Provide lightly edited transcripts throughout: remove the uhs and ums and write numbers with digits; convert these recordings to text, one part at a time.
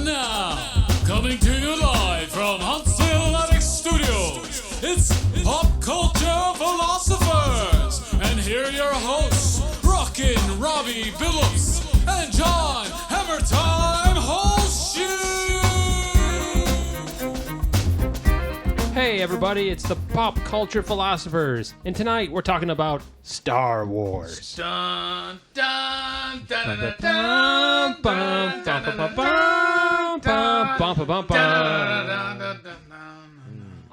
now, coming to you live from Huntsville Attic Studios, it's Pop Culture Philosophers. And here are your hosts, Rockin, Robbie, Phillips, and John Hammertime Holshoe. Hey everybody, it's the Pop Culture Philosophers, and tonight we're talking about Star Wars. Dun, dun, dun, dun, Dun, bum, bum, bum, bum, bum, bum, bum, bum, bum.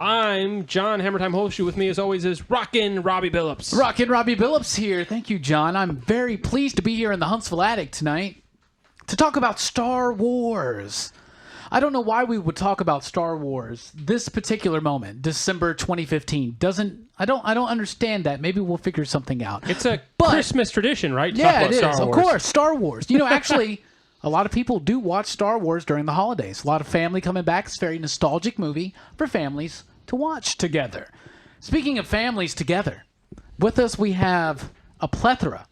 I'm John Hammertime Holshoe. With me, as always, is Rockin' Robbie Phillips. Rockin' Robbie Phillips here. Thank you, John. I'm very pleased to be here in the Huntsville Attic tonight to talk about Star Wars. I don't know why we would talk about Star Wars this particular moment, December 2015. I don't understand that. Maybe we'll figure something out. It's a Christmas tradition, right? To Yeah, talk about it is. Star Of Wars. course, Star Wars. You know, actually, a lot of people do watch Star Wars during the holidays. A lot of family coming back. It's a very nostalgic movie for families to watch together. Speaking of families together, with us we have a plethora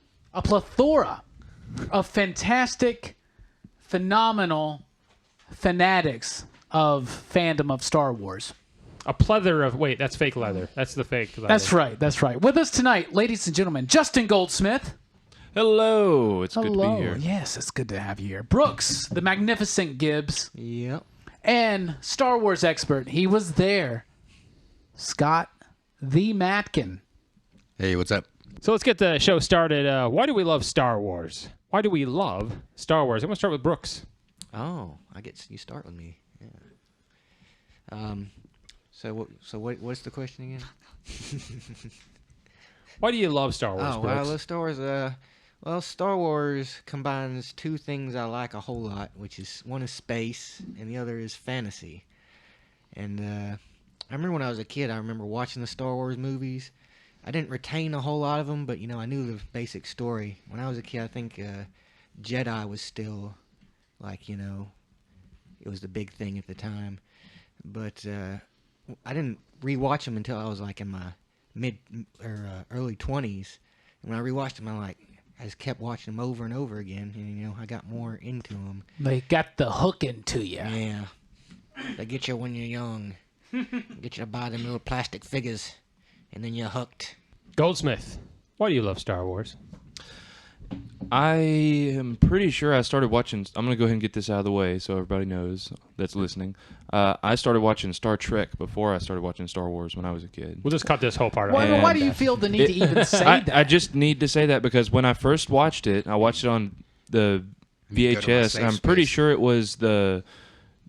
of fantastic, phenomenal fanatics of fandom of Star Wars. A pleather of... Wait, that's fake leather. That's the fake leather. That's right. With us tonight, ladies and gentlemen, Justin Goldsmith. Hello, it's good to be here. Yes, it's good to have you here. Brooks, the magnificent Gibbs. Yep. And Star Wars expert, he was there, Scott the Matkin. Hey, what's up? So let's get the show started. Why do we love Star Wars? Why do we love Star Wars? I'm going to start with Brooks. Oh, I get you start with me. Yeah. What's the question again? Why do you love Star Wars, Oh, Brooks? well, I love Star Wars. Well, Star Wars combines two things I like a whole lot, which is one is space and the other is fantasy. And I remember when I was a kid, I remember watching the Star Wars movies. I didn't retain a whole lot of them, but I knew the basic story. When I was a kid, I think Jedi was still it was the big thing at the time. But I didn't rewatch them until I was in my early 20s. And when I rewatched them, I just kept watching them over and over again, and I got more into them. They got the hook into you. Yeah, they get you when you're young, get you to buy them little plastic figures, and then you're hooked. Goldsmith, why do you love Star Wars? I am pretty sure I started watching... I'm going to go ahead and get this out of the way so everybody knows that's listening. I started watching Star Trek before I started watching Star Wars when I was a kid. We'll just cut this whole part out. Why do you feel the need to even say that? I just need to say that because when I first watched it, I watched it on the VHS. And I'm pretty sure it was the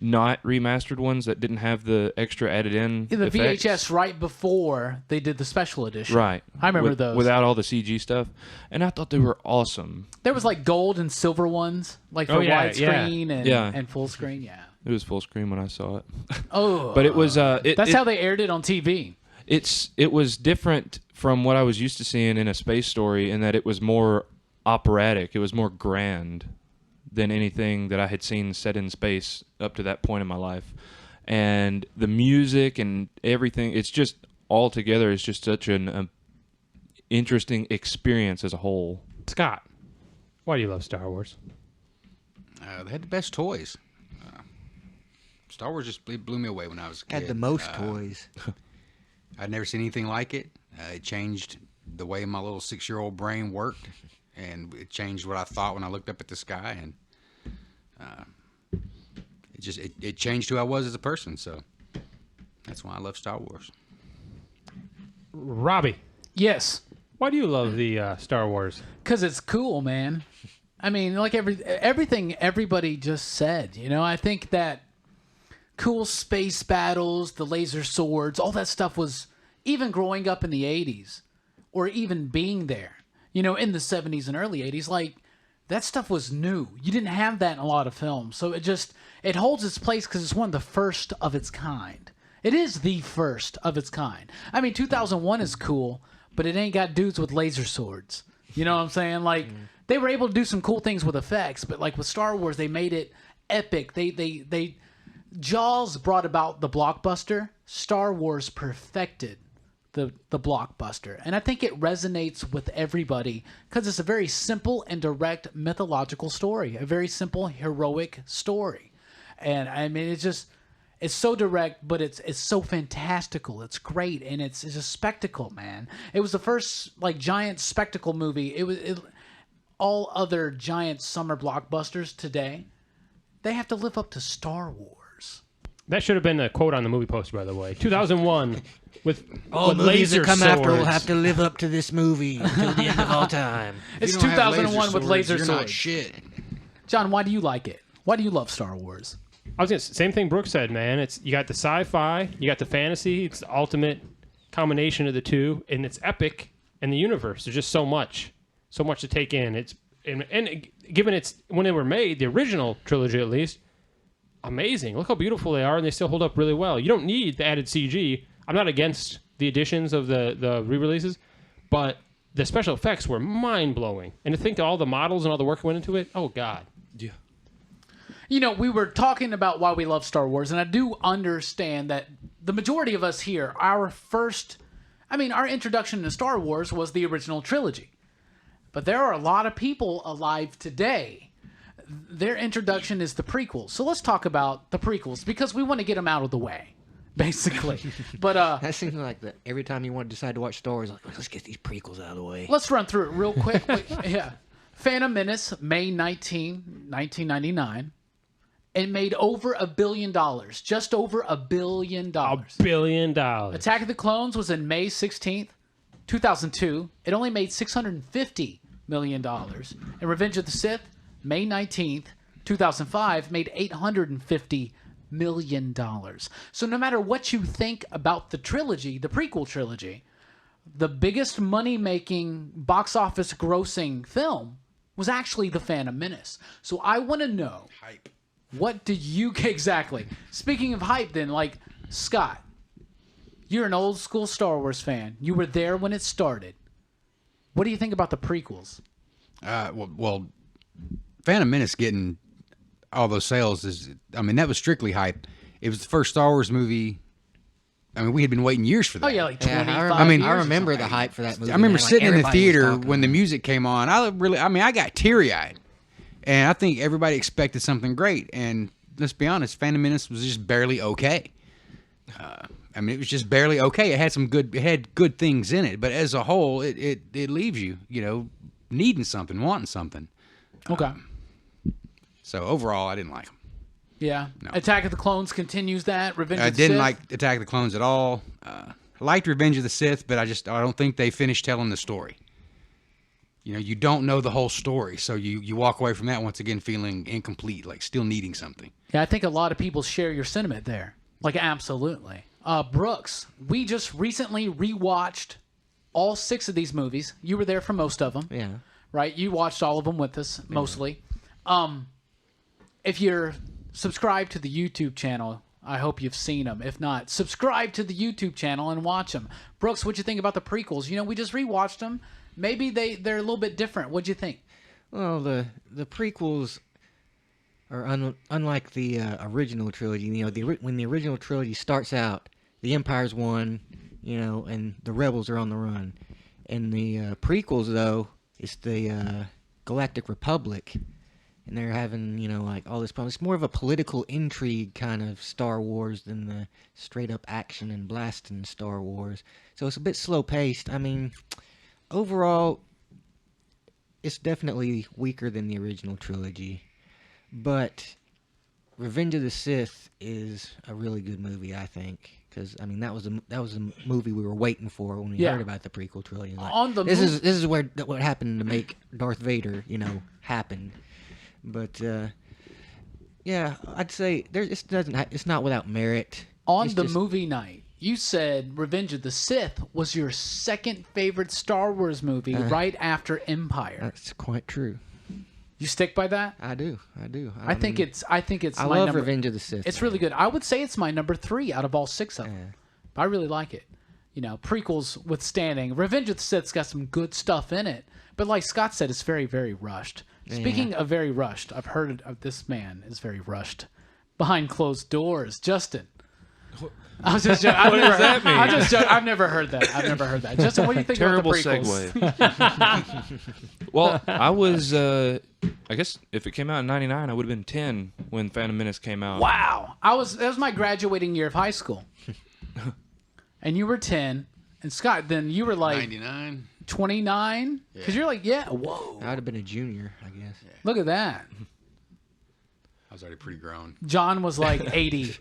not remastered ones that didn't have the extra added in The effects. VHS right before they did the special edition. Right. I remember those. Without all the CG stuff. And I thought they were awesome. There was gold and silver ones, for widescreen and full screen. Yeah. It was full screen when I saw it. Oh. But it was... that's how they aired it on TV. It was different from what I was used to seeing in A Space Story in that it was more operatic. It was more grand than anything that I had seen set in space up to that point in my life. And the music and everything, it's just all together is just such an interesting experience as a whole. Scott, why do you love Star Wars? They had the best toys. Star Wars just blew me away when I was a kid. Had the most toys. I'd never seen anything like it. It changed the way my little 6-year-old brain worked, and it changed what I thought when I looked up at the sky, and it changed who I was as a person. So that's why I love Star Wars. Robbie, Yes. why do you love the Star Wars? Because it's cool, man. I mean, everything everybody just said. I think that cool space battles, the laser swords, all that stuff was, even growing up in the 80s, or even being there, in the 70s and early 80s, that stuff was new. You didn't have that in a lot of films. So it holds its place because it's one of the first of its kind. It is the first of its kind. I mean, 2001 is cool, but it ain't got dudes with laser swords. You know what I'm saying? They were able to do some cool things with effects, but with Star Wars, they made it epic. Jaws brought about the blockbuster. Star Wars perfected the blockbuster. And I think it resonates with everybody because it's a very simple and direct mythological story, a very simple heroic story. And I mean, it's so direct, but it's so fantastical. It's great, and it's a spectacle, man. It was the first like giant spectacle movie. All other giant summer blockbusters today, they have to live up to Star Wars. That should have been a quote on the movie poster, by the way. 2001 with All movies laser that come after will swords. have to live up to this movie until the end of all time. It's If you don't have 2001 with laser you're swords. not shit. John, why do you like it? Why do you love Star Wars? I was gonna same thing Brooke said, man. You got the sci-fi, you got the fantasy. It's the ultimate combination of the two, and it's epic. And the universe, there's just so much to take in. And given it's when they were made, the original trilogy at least, amazing. Look how beautiful they are, and they still hold up really well. You don't need the added CG. I'm not against the additions of the re-releases, but the special effects were mind-blowing. And to think of all the models and all the work that went into it, oh God. Yeah. You know, we were talking about why we love Star Wars, and I do understand that the majority of us here, our introduction to Star Wars was the original trilogy. But there are a lot of people alive today. Their introduction is the prequels. So let's talk about the prequels, because we want to get them out of the way, basically. But That seems like that every time you want to decide to watch Star Wars, like, let's get these prequels out of the way. let's run through it real quick. Yeah. Phantom Menace, May 19, 1999. It made over $1 billion. Just over $1 billion. $1 billion. Attack of the Clones was in May 16th, 2002. It only made $650 million. And Revenge of the Sith, May 19th, 2005, made $850 million. So no matter what you think about the trilogy, the prequel trilogy, the biggest money-making, box office grossing film was actually The Phantom Menace. So I want to know, Hype. what do you... Exactly. Speaking of hype then, like, Scott, you're an old school Star Wars fan. You were there when it started. What do you think about the prequels? Well, Phantom Menace getting all those sales that was strictly hype. It was the first Star Wars movie. I mean, we had been waiting years for that. Oh, yeah, like Yeah, 25 I years or remember something. the hype for that movie. I remember man. Like, sitting in the everybody was theater talking when the about it. music came on. I got teary-eyed. And I think everybody expected something great. And let's be honest, Phantom Menace was just barely okay. It was just barely okay. It had good things in it, but as a whole, it leaves you, needing something, wanting something. Okay. So overall, I didn't like them. Yeah. No. Attack of the Clones continues that. Revenge I of the didn't Sith. like Attack of the Clones at all. I liked Revenge of the Sith, but I don't think they finished telling the story. You don't know the whole story, so you walk away from that once again feeling incomplete, like still needing something. Yeah, I think a lot of people share your sentiment there. Like, absolutely. Brooks, we just recently rewatched all 6 of these movies. You were there for most of them. Yeah. Right? You watched all of them with us, mostly. If you're subscribed to the YouTube channel, I hope you've seen them. If not, subscribe to the YouTube channel and watch them. Brooks, what'd you think about the prequels? We just rewatched them. Maybe they're a little bit different. What'd you think? Well, the prequels are unlike the original trilogy. When the original trilogy starts out, the Empire's won, and the rebels are on the run. In the prequels, though, it's the Galactic Republic, and they're having, like all this problem. It's more of a political intrigue kind of Star Wars than the straight up action and blasting Star Wars. So it's a bit slow paced. I mean, overall, it's definitely weaker than the original trilogy, but Revenge of the Sith is a really good movie, I think. Because that was a movie we were waiting for when we heard about the prequel trilogy. Like, this is what happened to make Darth Vader, happen. But yeah, I'd say it's not without merit. Movie night, you said Revenge of the Sith was your second favorite Star Wars movie, right after Empire. That's quite true. You stick by that? I do. I think it's. I my love number, Revenge of the Sith. It's really good. I would say it's my number 3 out of all 6 of them. I really like it. Prequels withstanding, Revenge of the Sith's got some good stuff in it, but like Scott said, it's very, very rushed. Speaking of very rushed, I've heard of this man is very rushed behind closed doors. Justin, I was just joking. What does that mean? I've never heard that. Justin, what do you think Terrible about the prequels? segue. Well, I was, I guess if it came out in 99, I would have been 10 when Phantom Menace came out. Wow. That was my graduating year of high school. And you were 10. And Scott, then you were like 99. 29? Because you're like, yeah, whoa. I'd have been a junior, I guess. Look at that. I was already pretty grown. John was like 80.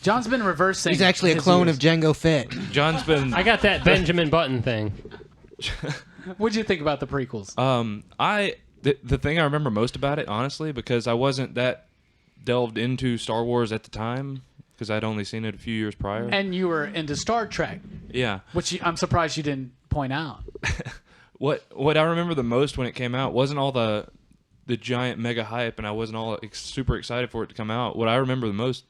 John's been reversing. He's actually a his clone years. of Django Fett. John's been. I got that Benjamin Button thing. What'd you think about the prequels? The thing I remember most about it, honestly, because I wasn't that delved into Star Wars at the time, because I'd only seen it a few years prior. And you were into Star Trek, Yeah. which I'm surprised you didn't point out. What I remember the most when it came out wasn't all the giant mega hype, and I wasn't all super excited for it to come out. What I remember the most,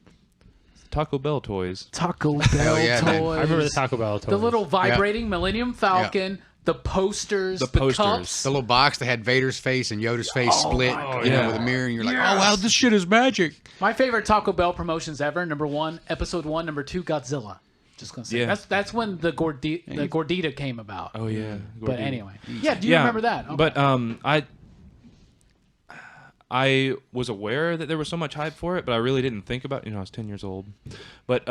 Taco Bell toys. Taco Bell yeah, toys. man. I remember the Taco Bell toys. The little vibrating Millennium Falcon, the posters, the cups. The little box that had Vader's face and Yoda's face split, yeah. with a mirror, and you're like, oh wow, this shit is magic. My favorite Taco Bell promotions ever. Number 1, Episode 1. Number 2, Godzilla. Just gonna say Yeah. that's when the Gordita came about. Oh yeah. But anyway, yeah. Do you remember that? Okay. But I was aware that there was so much hype for it, but I really didn't think about. I was 10 years old. But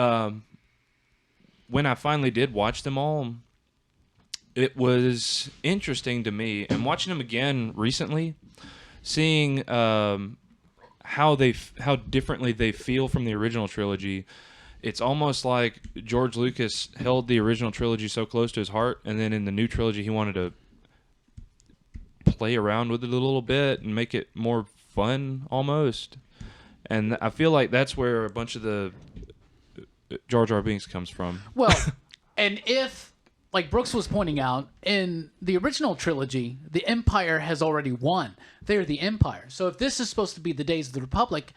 when I finally did watch them all, it was interesting to me. And watching them again recently, seeing how differently they feel from the original trilogy. It's almost like George Lucas held the original trilogy so close to his heart, and then in the new trilogy, he wanted to play around with it a little bit and make it more fun, almost. And I feel like that's where a bunch of the Jar Jar Binks comes from. Well, and if, like Brooks was pointing out, in the original trilogy, the Empire has already won. They're the Empire. So if this is supposed to be the Days of the Republic,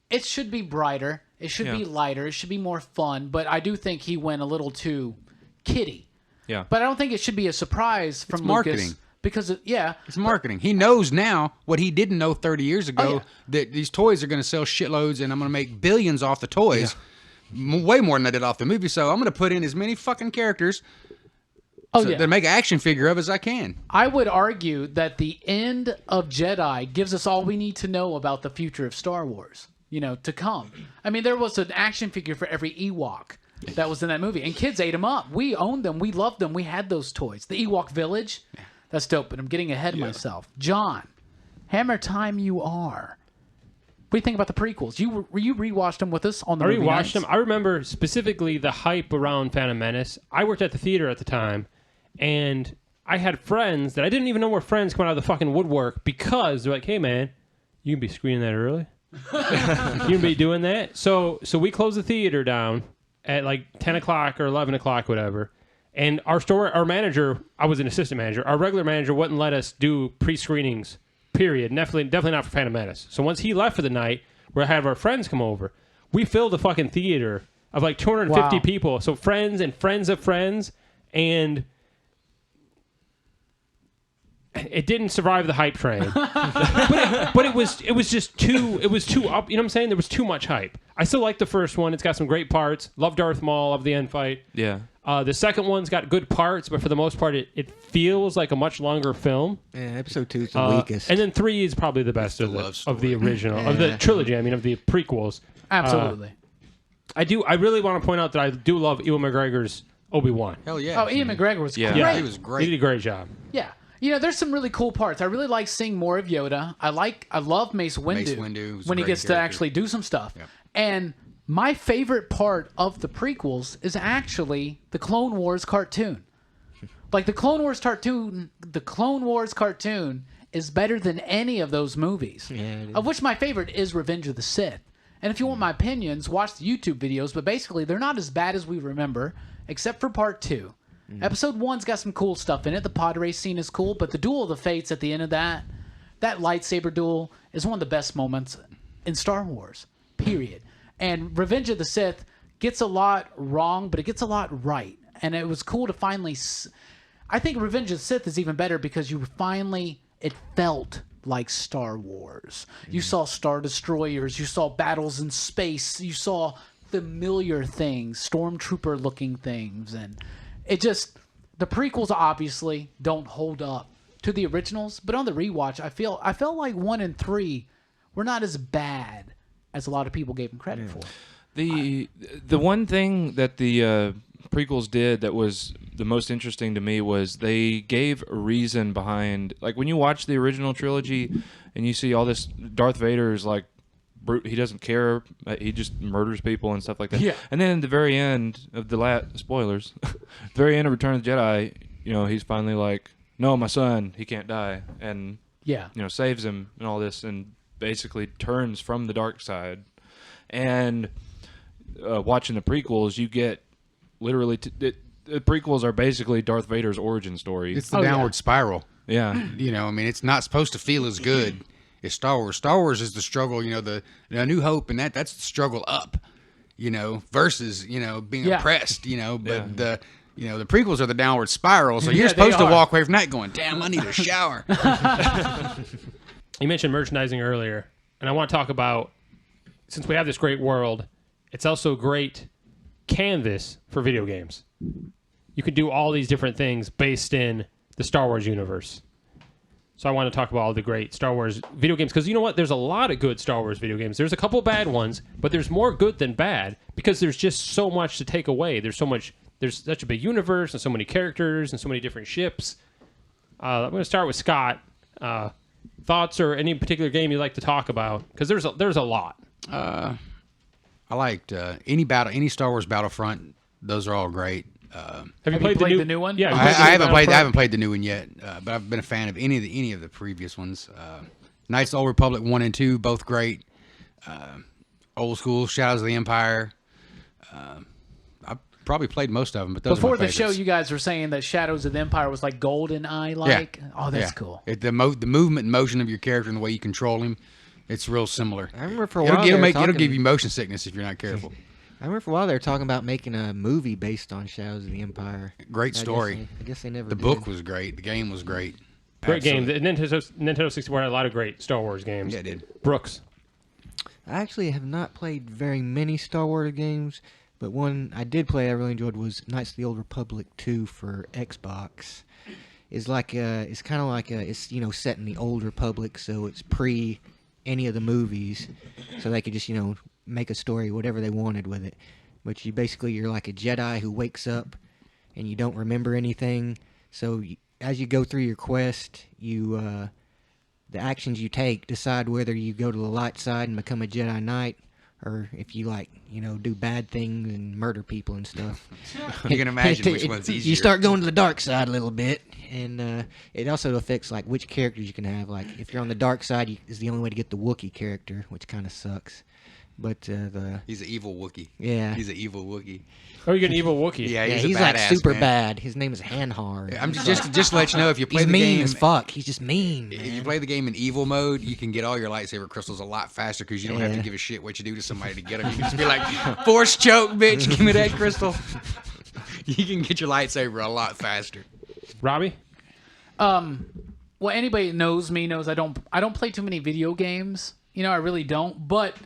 it should be brighter. It should be lighter. It should be more fun. But I do think he went a little too kiddie. Yeah. But I don't think it should be a surprise from marketing. Lucas. Because, It's marketing. He knows now what he didn't know 30 years ago, Oh, yeah. that these toys are going to sell shitloads, and I'm going to make billions off the toys. Way more than I did off the movie, so I'm going to put in as many fucking characters to make an action figure of as I can. I would argue that the end of Jedi gives us all we need to know about the future of Star Wars, to come. I mean, there was an action figure for every Ewok that was in that movie, and kids ate them up. We owned them. We loved them. We had those toys. The Ewok Village, that's dope, but I'm getting ahead of myself. John, Hammertime you are. What do you think about the prequels? You rewatched them with us on the movie nights? Them. I remember specifically the hype around Phantom Menace. I worked at the theater at the time, and I had friends that I didn't even know were friends coming out of the fucking woodwork because they're like, hey, man, you can be screening that early. You can be doing that. So we closed the theater down at like 10 o'clock or 11 o'clock, whatever. And our manager, I was an assistant manager, our regular manager wouldn't let us do pre-screenings, period. Definitely not for Phantom Menace. So once he left for the night, we'll have our friends come over. We filled the fucking theater of like 250 people. So friends and friends of friends. And it didn't survive the hype train. but it was just too up. You know what I'm saying? There was too much hype. I still like the first one. It's got some great parts. Love Darth Maul. Love the end fight. Yeah. The second one's got good parts, but for the most part, it feels like a much longer film. Yeah, episode 2 is the weakest. And then 3 is probably the best of the original, of the trilogy. I mean, of the prequels. Absolutely. I really want to point out that I do love Ewan McGregor's Obi-Wan. Hell yeah. Oh, Ian McGregor was Yeah. great. Yeah, he was great. He did a great job. Yeah. There's some really cool parts. I really like seeing more of Yoda. I love Mace Windu. Mace Windu was a when he great gets to character. actually do some stuff. Yeah. And my favorite part of the prequels is actually the Clone Wars cartoon. Like the Clone Wars cartoon is better than any of those movies. Yeah, it is. Of which my favorite is Revenge of the Sith. And if you want my opinions, watch the YouTube videos, but basically they're not as bad as we remember, except for part 2. Episode 1's got some cool stuff in it. The pod race scene is cool, but the Duel of the Fates at the end of that lightsaber duel is one of the best moments in Star Wars, period. And Revenge of the Sith gets a lot wrong, but it gets a lot right. And it was cool to finally... I think Revenge of the Sith is even better because it felt like Star Wars. You saw Star Destroyers, you saw battles in space, you saw familiar things, stormtrooper looking things, and it just the prequels obviously don't hold up to the originals, but on the rewatch, I felt like 1 and 3 were not as bad as a lot of people gave them credit for. The one thing that the prequels did that was the most interesting to me was they gave a reason behind, like when you watch the original trilogy and you see all this Darth Vader is like he doesn't care, he just murders people and stuff like that. Yeah. And then at the very end of the spoilers, very end of Return of the Jedi, you know, he's finally like, no, my son, he can't die, and Yeah. you know, saves him and all this, and basically turns from the dark side. And watching the prequels, you get literally the prequels are basically Darth Vader's origin story. It's the downward spiral. Yeah. You know, I mean, it's not supposed to feel as good as Star Wars. Star Wars is the struggle, you know, the New Hope, and that's the struggle up, you know, versus, you know, being oppressed, you know, but the prequels are the downward spiral, so you're supposed to walk away from that going, damn, I need a shower. You mentioned merchandising earlier, and I want to talk about, since we have this great world, it's also a great canvas for video games. You can do all these different things based in the Star Wars universe. So I want to talk about all the great Star Wars video games, because you know what? There's a lot of good Star Wars video games. There's a couple bad ones, but there's more good than bad, because there's just so much to take away. There's such a big universe and so many characters and so many different ships. I'm going to start with Scott. Thoughts or any particular game you'd like to talk about? Because there's a lot. I liked any Star Wars Battlefront. Those are all great. Have you played the new one? Yeah, I haven't played the new one yet, but I've been a fan of any of the previous ones. Knights of the Old Republic 1 and 2, both great. Old school Shadows of the Empire. I probably played most of them, but those Before are my the show, favorites. you guys were saying that Shadows of the Empire was like GoldenEye like. Oh, that's cool. The movement and motion of your character and the way you control him, it's real similar. I remember for a while It'll give you motion sickness if you're not careful. I remember for a while they were talking about making a movie based on Shadows of the Empire. Great story. I guess they never The did. book was great. The game was great. Great game. Absolutely. The Nintendo 64 had a lot of great Star Wars games. Yeah, it did. Brooks. I actually have not played very many Star Wars games, but one I did play I really enjoyed was Knights of the Old Republic 2 for Xbox. It's kind of like it's set in the Old Republic, so it's pre any of the movies, so they could just make a story whatever they wanted with it. But you're like a Jedi who wakes up and you don't remember anything. So as you go through your quest, the actions you take decide whether you go to the light side and become a Jedi Knight, or if you do bad things and murder people and stuff. You can imagine which one's easier. You start going to the dark side a little bit, and it also affects which characters you can have. Like if you're on the dark side, is the only way to get the Wookiee character, which kind of sucks. But he's an evil Wookiee. Yeah, he's an evil Wookiee. Oh, you get an evil Wookiee. Yeah, he's a like badass, super man. bad. His name is Hanhar. I'm just to let you know, if you play He's the mean game as fuck. He's just mean. If man. you play the game in evil mode, you can get all your lightsaber crystals a lot faster because you don't have to give a shit what you do to somebody to get them. You can just be like, force choke, bitch, give me that crystal. You can get your lightsaber a lot faster. Robbie? Well, anybody that knows me knows I don't play too many video games. I really don't. But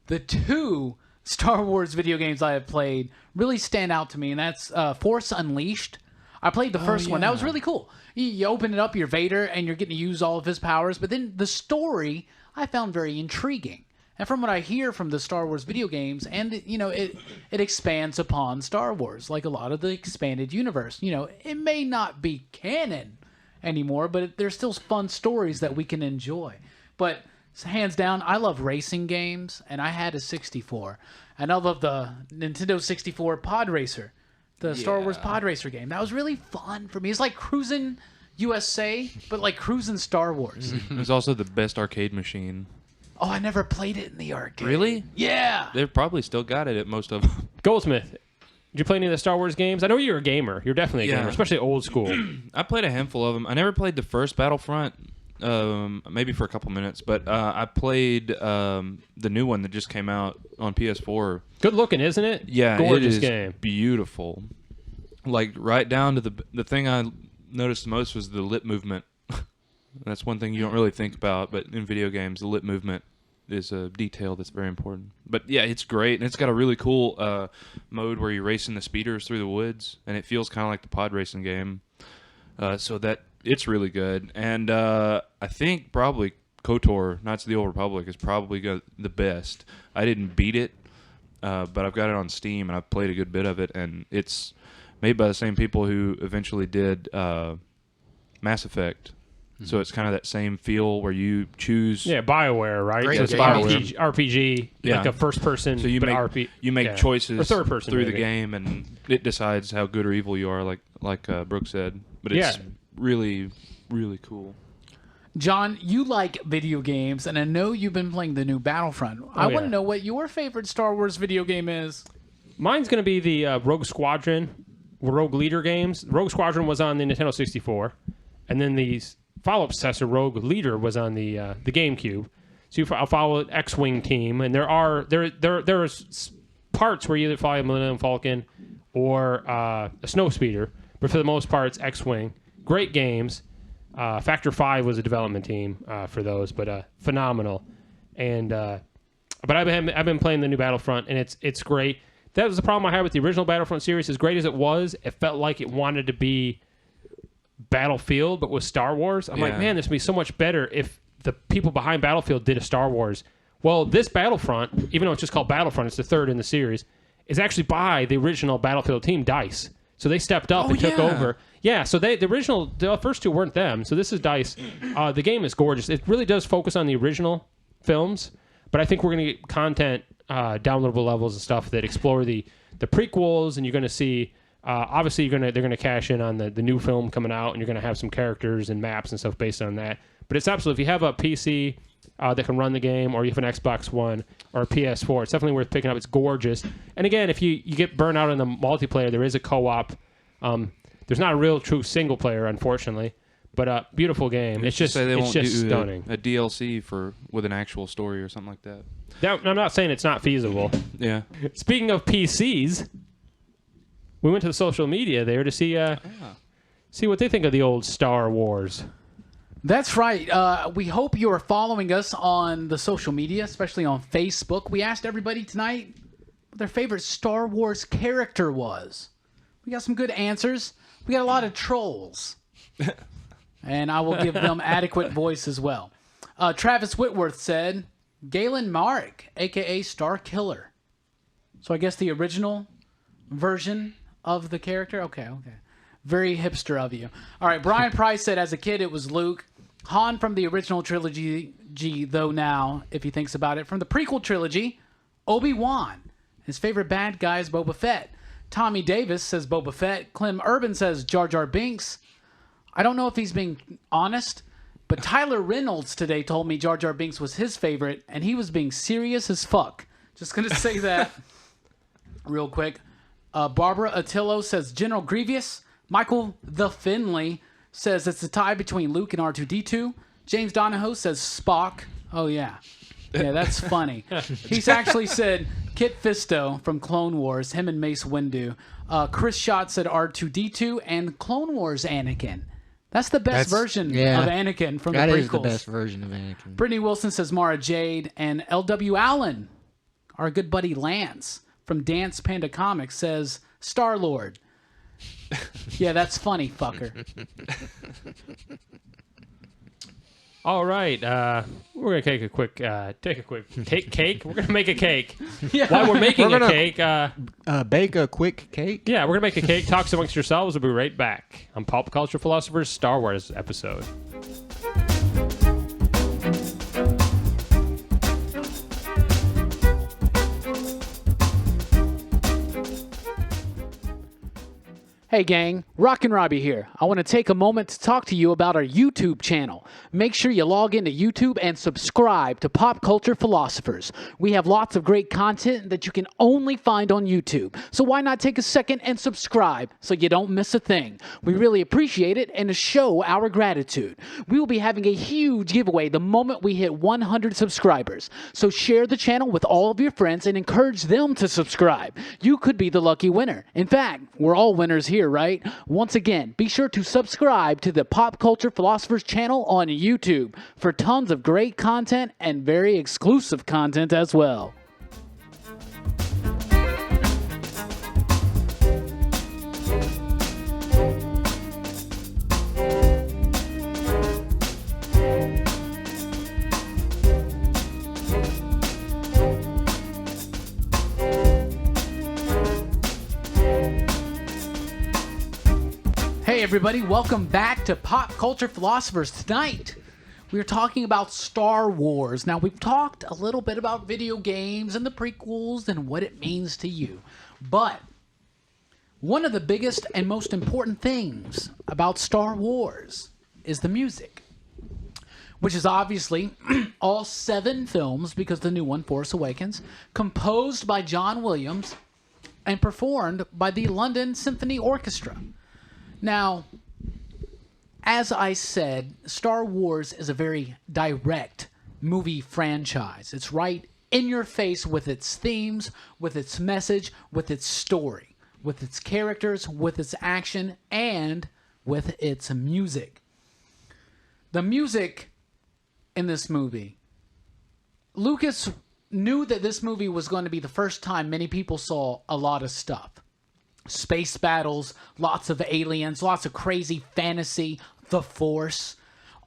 the two Star Wars video games I have played really stand out to me, and that's Force Unleashed. I played the first one. That was really cool. You open it up, you're Vader, and you're getting to use all of his powers. But then the story I found very intriguing. And from what I hear from the Star Wars video games, and it expands upon Star Wars, like a lot of the expanded universe. It may not be canon anymore, but there's still fun stories that we can enjoy. But hands down, I love racing games, and I had a 64. And I love the Nintendo 64 Pod Racer, the Star Wars Pod Racer game. That was really fun for me. It's like cruising USA, but like cruising Star Wars. It was also the best arcade machine. Oh, I never played it in the arcade. Really? Yeah. They've probably still got it at most of them. Goldsmith. Did you play any of the Star Wars games? I know you're a gamer. You're definitely a gamer, especially old school. I played a handful of them. I never played the first Battlefront, maybe for a couple minutes, but I played the new one that just came out on PS4. Good looking, isn't it? Yeah, Gorgeous it is game. Beautiful. Like right down to the thing I noticed the most was the lip movement. That's one thing you don't really think about, but in video games, the lip movement is a detail that's very important. But yeah, it's great, and it's got a really cool mode where you're racing the speeders through the woods, and it feels kind of like the pod racing game. So that it's really good, and I think probably KOTOR, Knights of the Old Republic, is probably the best. I didn't beat it, but I've got it on Steam, and I've played a good bit of it, and it's made by the same people who eventually did Mass Effect. So it's kind of that same feel where you choose. Yeah, BioWare, right? Great So it's game. RPG, Yeah. like a first person. So you make choices or third person through the maybe. game, and it decides how good or evil you are, like Brooke said. But it's really, really cool. John, you like video games, and I know you've been playing the new Battlefront. I want yeah. to know what your favorite Star Wars video game is. Mine's going to be the Rogue Squadron, Rogue Leader games. Rogue Squadron was on the Nintendo 64, and then the follow-up successor, Rogue Leader, was on the GameCube. So I'll follow an X-Wing team, and there are parts where you either fly a Millennium Falcon or a Snowspeeder, but for the most part, it's X-Wing. Great games. Factor 5 was a development team for those, but phenomenal. And but I've been playing the new Battlefront, and it's great. That was the problem I had with the original Battlefront series. As great as it was, it felt like it wanted to be Battlefield, but with Star Wars. I'm like, man, this would be so much better if the people behind Battlefield did a Star Wars. Well, this Battlefront, even though it's just called Battlefront, it's the third in the series, is actually by the original Battlefield team, DICE. So they stepped up and took over. Yeah, so the first two weren't them. So this is DICE. The game is gorgeous. It really does focus on the original films, but I think we're going to get content, downloadable levels and stuff that explore the prequels, and you're going to see. Obviously, they're gonna cash in on the new film coming out, and you're gonna have some characters and maps and stuff based on that. But it's absolutely, if you have a PC that can run the game, or you have an Xbox One or a PS4, it's definitely worth picking up. It's gorgeous. And again, if you get burned out on the multiplayer, there is a co-op. There's not a real true single player, unfortunately, but beautiful game. It's just stunning. A DLC with an actual story or something like that. Now, I'm not saying it's not feasible. Yeah. Speaking of PCs. We went to the social media there to see what they think of the old Star Wars. That's right. We hope you are following us on the social media, especially on Facebook. We asked everybody tonight what their favorite Star Wars character was. We got some good answers. We got a lot of trolls. And I will give them adequate voice as well. Travis Whitworth said, Galen Marek, a.k.a. Star Killer. So I guess the original version of the character? Okay. Very hipster of you. All right, Brian Price said, as a kid, it was Luke. Han from the original trilogy, though now, if he thinks about it. From the prequel trilogy, Obi-Wan. His favorite bad guy is Boba Fett. Tommy Davis says Boba Fett. Clem Urban says Jar Jar Binks. I don't know if he's being honest, but Tyler Reynolds today told me Jar Jar Binks was his favorite, and he was being serious as fuck. Just going to say that real quick. Barbara Attillo says General Grievous. Michael the Finley says it's a tie between Luke and R2-D2. James Donahoe says Spock. Oh, yeah. Yeah, that's funny. He's actually said Kit Fisto from Clone Wars, him and Mace Windu. Chris Schott said R2-D2 and Clone Wars Anakin. That's the best version of Anakin from the prequels. That is the best version of Anakin. Brittany Wilson says Mara Jade, and L.W. Allen, our good buddy Lance from Dance Panda Comics, says Star-Lord. Yeah, that's funny, fucker. All right, we're gonna take a quick cake. We're gonna make a cake. Yeah. While we're making We're a gonna- cake, Bake a quick cake. yeah, we're gonna make a cake. Talk amongst yourselves. We'll be right back on Pop Culture Philosophers Star Wars episode. Hey gang, Rockin' Robbie here. I want to take a moment to talk to you about our YouTube channel. Make sure you log into YouTube and subscribe to Pop Culture Philosophers. We have lots of great content that you can only find on YouTube. So why not take a second and subscribe so you don't miss a thing? We really appreciate it, and to show our gratitude, we will be having a huge giveaway the moment we hit 100 subscribers. So share the channel with all of your friends and encourage them to subscribe. You could be the lucky winner. In fact, we're all winners here here, right? Once again, be sure to subscribe to the Pop Culture Philosophers channel on YouTube for tons of great content and very exclusive content as well. Hey everybody, welcome back to Pop Culture Philosophers. Tonight, we're talking about Star Wars. Now, we've talked a little bit about video games and the prequels and what it means to you. But one of the biggest and most important things about Star Wars is the music, which is obviously all 7 films, because the new one, Force Awakens, composed by John Williams and performed by the London Symphony Orchestra. Now, as I said, Star Wars is a very direct movie franchise. It's right in your face with its themes, with its message, with its story, with its characters, with its action, and with its music. The music in this movie, Lucas knew that this movie was going to be the first time many people saw a lot of stuff. Space battles, lots of aliens, lots of crazy fantasy, the Force,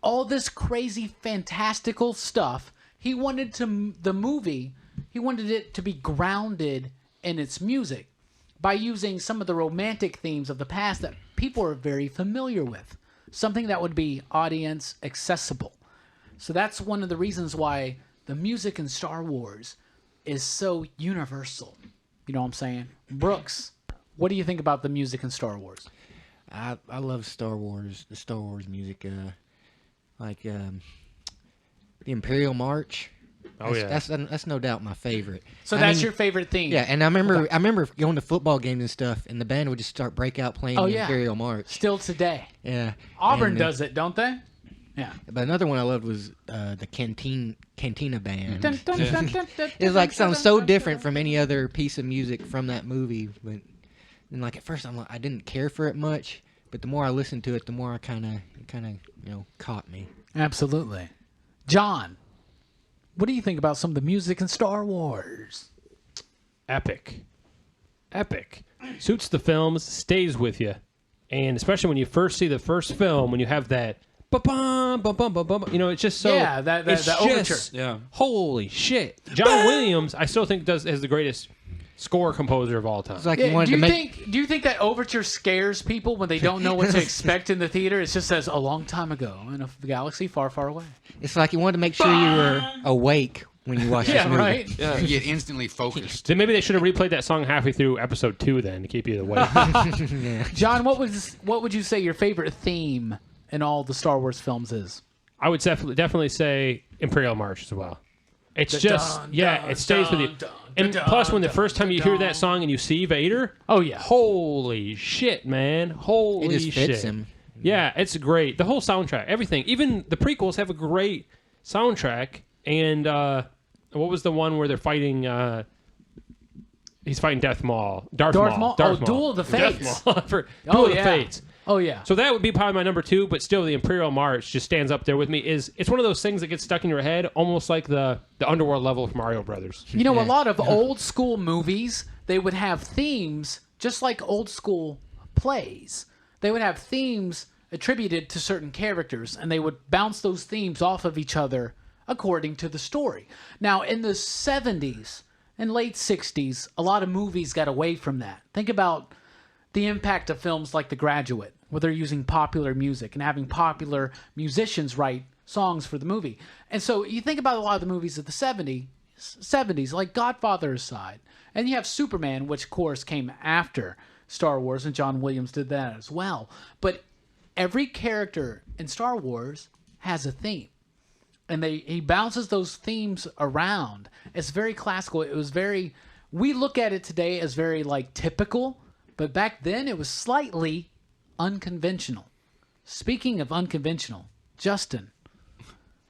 all this crazy fantastical stuff. He wanted it to be grounded in its music by using some of the romantic themes of the past that people are very familiar with, something that would be audience accessible. So that's one of the reasons why the music in Star Wars is so universal. You know what I'm saying? Brooks, what do you think about the music in Star Wars? I love Star Wars, the Star Wars music, like the Imperial March. That's no doubt my favorite. So that's your favorite theme? Yeah, and I remember going to football games and stuff, and the band would just start break out playing the Imperial March. Still today. Yeah. Auburn does it, don't they? Yeah. But another one I loved was the Cantina band. It was sounds so different from any other piece of music from that movie, but. And at first I didn't care for it much, but the more I listened to it, the more it kind of caught me. Absolutely. John, what do you think about some of the music in Star Wars? Epic. Suits the films, stays with you. And especially when you first see the first film, when you have that ba-bum, ba-bum, ba-bum, it's just so... Yeah, that overture. Yeah. Holy shit. John Williams, I still think is the greatest score composer of all time. It's do you think that overture scares people when they don't know what to expect in the theater? It just says, a long time ago in a galaxy far, far away. It's like you wanted to make sure you were awake when you watch this movie. Right? Yeah, you get instantly focused. Then maybe they should have replayed that song halfway through episode 2 then to keep you awake. Yeah. John, what would you say your favorite theme in all the Star Wars films is? I would definitely say Imperial March as well. It's just, it stays with you. And plus, when the first time you hear that song and you see Vader, oh yeah, holy shit, man, holy it just shit. fits him. Yeah, it's great. The whole soundtrack, everything. Even the prequels have a great soundtrack. And what was the one where they're fighting? He's fighting Darth Maul. Duel of the Fates. Duel of the Fates. Oh yeah. So that would be probably my number 2, but still the Imperial March just stands up there with me. It's one of those things that gets stuck in your head, almost like the Underworld level of Mario Brothers. A lot of old school movies, they would have themes just like old school plays. They would have themes attributed to certain characters, and they would bounce those themes off of each other according to the story. Now, in the 70s and late 60s, a lot of movies got away from that. Think about the impact of films like The Graduate, where they're using popular music and having popular musicians write songs for the movie. And so you think about a lot of the movies of the 70s, like Godfather aside, and you have Superman, which of course came after Star Wars, and John Williams did that as well. But every character in Star Wars has a theme, and he bounces those themes around. It's very classical. We look at it today as very typical, but back then it was slightly unconventional. Speaking of unconventional, Justin,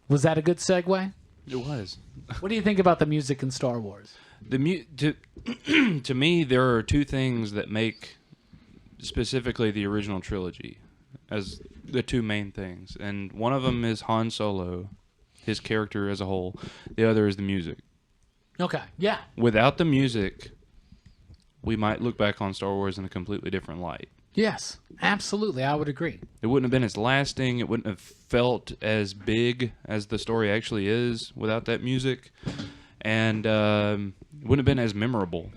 was that a good segue? It was. What do you think about the music in Star Wars? To me, there are two things that make specifically the original trilogy as the two main things. And one of them is Han Solo, his character as a whole. The other is the music. Okay. Yeah. Without the music, we might look back on Star Wars in a completely different light. Yes. Absolutely. I would agree. It wouldn't have been as lasting. It wouldn't have felt as big as the story actually is without that music. And it wouldn't have been as memorable.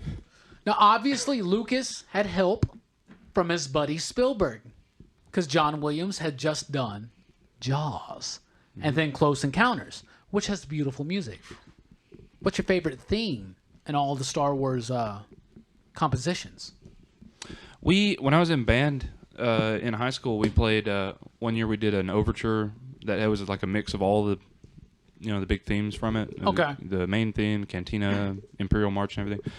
Now, obviously, Lucas had help from his buddy Spielberg, because John Williams had just done Jaws and then Close Encounters, which has beautiful music. What's your favorite theme in all the Star Wars compositions? When I was in band in high school, we played. One year we did an overture that was like a mix of all the, the big themes from it. Okay. The main theme, Cantina, Imperial March, and everything,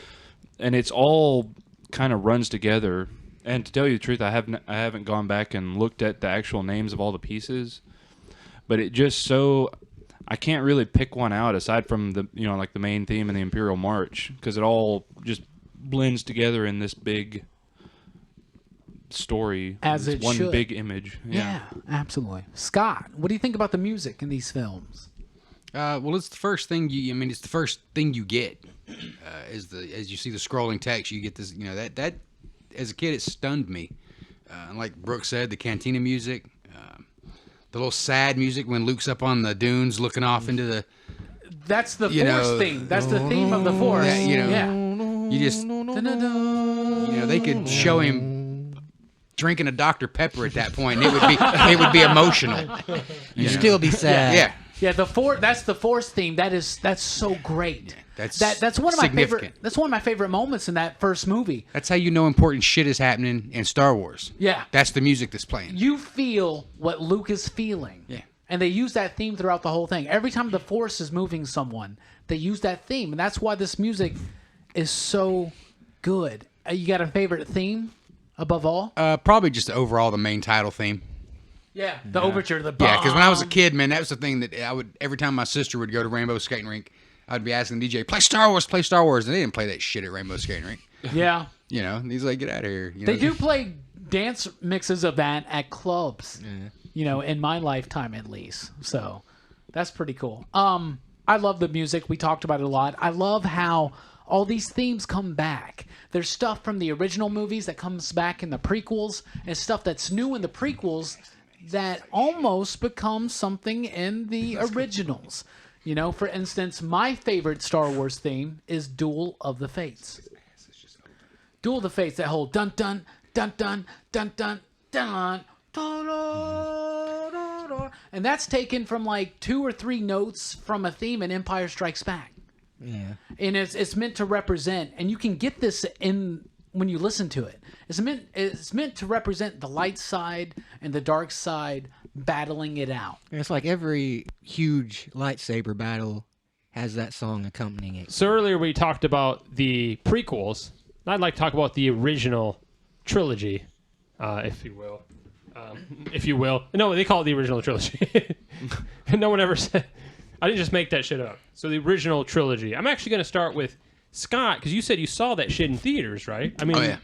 and it's all kind of runs together. And to tell you the truth, I haven't gone back and looked at the actual names of all the pieces, but it just I can't really pick one out aside from the like the main theme and the Imperial March, because it all just blends together in this big story As this it one should. big image. Yeah, absolutely. Scott, what do you think about the music in these films? Well, it's the first thing it's the first thing you get. As you see the scrolling text, you get this. That as a kid, it stunned me. Like Brooke said, the Cantina music, the little sad music when Luke's up on the dunes looking off into the. That's the Force theme. That's the theme of the Force. Yeah, you just. They could show him drinking a Dr. Pepper at that point, and it would be emotional. You'd still be sad. Yeah. Yeah, that's the Force theme. That's so great. That's one of my favorite. significant. That's one of my favorite moments in that first movie. That's how you know important shit is happening in Star Wars. Yeah. That's the music that's playing. You feel what Luke is feeling. Yeah. And they use that theme throughout the whole thing. Every time the Force is moving someone, they use that theme, and that's why this music is so good. You got a favorite theme above all? Probably just overall the main title theme. Yeah, the overture, the Yeah, because when I was a kid, man, that was the thing that I would. Every time my sister would go to Rainbow Skating Rink, I'd be asking the DJ, play Star Wars, and they didn't play that shit at Rainbow Skating Rink. Yeah. And he's like, get out of here. They do play dance mixes of that at clubs. In my lifetime at least. So that's pretty cool. I love the music. We talked about it a lot. I love how all these themes come back. There's stuff from the original movies that comes back in the prequels, and stuff that's new in the prequels that almost becomes something in the originals. For instance, my favorite Star Wars theme is Duel of the Fates. Duel of the Fates, that whole dun dun dun dun dun dun dun dun, and that's taken from like 2 or 3 notes from a theme in Empire Strikes Back. Yeah. And it's meant to represent, and you can get this in when you listen to it. It's meant to represent the light side and the dark side battling it out. It's like every huge lightsaber battle has that song accompanying it. So earlier we talked about the prequels. I'd like to talk about the original trilogy, if you will. No, they call it the original trilogy. No one ever said. I didn't just make that shit up. So the original trilogy. I'm actually going to start with Scott, because you said you saw that shit in theaters, right? I mean, Oh, yeah.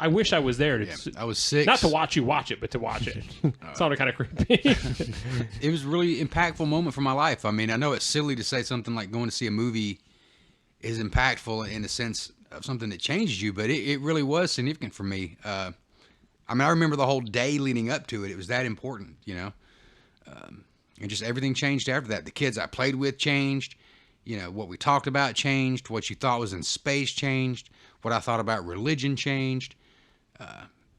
I wish I was there. I was 6. Not to watch you watch it, but to watch it. It sounded kind of creepy. It was a really impactful moment for my life. I mean, I know it's silly to say something like going to see a movie is impactful in the sense of something that changes you, but it really was significant for me. I remember the whole day leading up to it. It was that important, and just everything changed after that. The kids I played with changed. What we talked about changed. What you thought was in space changed. What I thought about religion changed.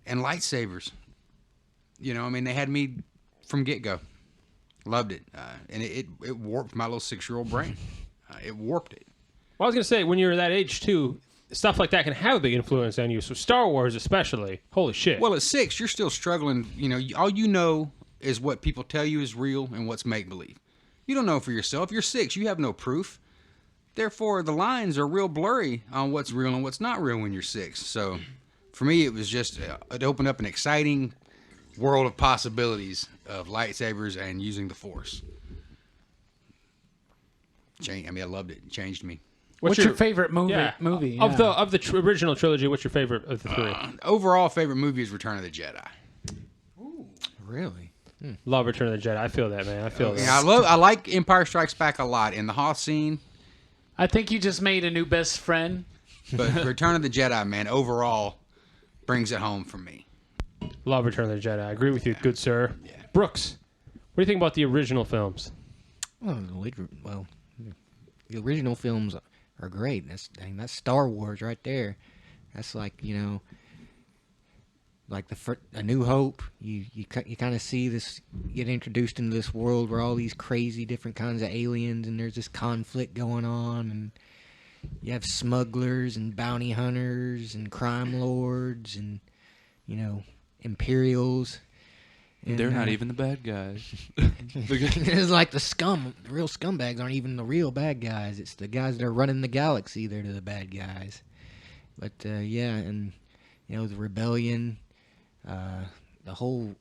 And lightsabers. They had me from get-go. Loved it. And it warped my little 6-year-old brain. It warped it. Well, I was going to say, when you're that age, too, stuff like that can have a big influence on you. So Star Wars especially. Holy shit. Well, at 6, you're still struggling. All you know is what people tell you is real and what's make-believe. You don't know for yourself. You're 6. You have no proof. Therefore, the lines are real blurry on what's real and what's not real when you're 6. So, for me, it was just, it opened up an exciting world of possibilities of lightsabers and using the Force. I loved it. It changed me. What's your favorite movie? Of the original trilogy? What's your favorite of the three? Overall favorite movie is Return of the Jedi. Really? Love Return of the Jedi. I feel that, man. I feel that. Yeah, I like Empire Strikes Back a lot, and the Hoth scene. I think you just made a new best friend. But Return of the Jedi, man, overall brings it home for me. Love Return of the Jedi. I agree with you, good sir. Yeah. Brooks, what do you think about the original films? Well, the original films are great. That's Star Wars right there. That's like, like A New Hope. You kind of see this, get introduced into this world where all these crazy different kinds of aliens, and there's this conflict going on, and you have smugglers and bounty hunters and crime lords and Imperials. And, They're not even the bad guys. It's like the real scumbags aren't even the real bad guys. It's the guys that are running the galaxy. They're the bad guys. But and the rebellion, the whole,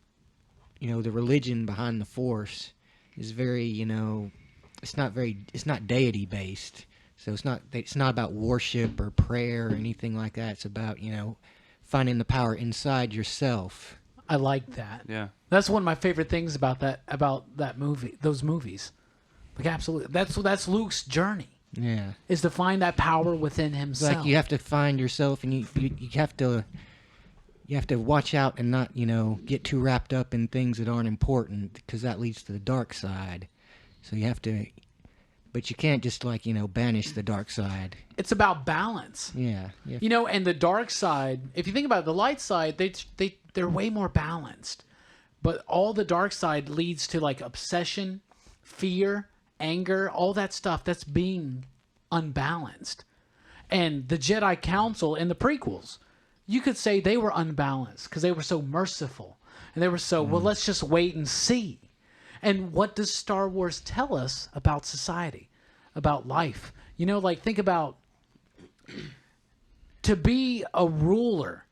the religion behind the Force is very, it's not deity based. So it's not about worship or prayer or anything like that. It's about, finding the power inside yourself. I like that. Yeah. That's one of my favorite things about that movie, those movies. Like, absolutely. That's Luke's journey. Yeah. Is to find that power within It's himself. like you have to find yourself, and you have to watch out and not, get too wrapped up in things that aren't important, because that leads to the dark side. So you have to, but you can't just banish the dark side. It's about balance. Yeah. And the dark side, if you think about it, the light side, they're way more balanced. But all the dark side leads to obsession, fear, anger, all that stuff that's being unbalanced. And the Jedi Council in the prequels, you could say they were unbalanced because they were so merciful. And they were so, well, let's just wait and see. And what does Star Wars tell us about society, about life? Think about, to be a ruler,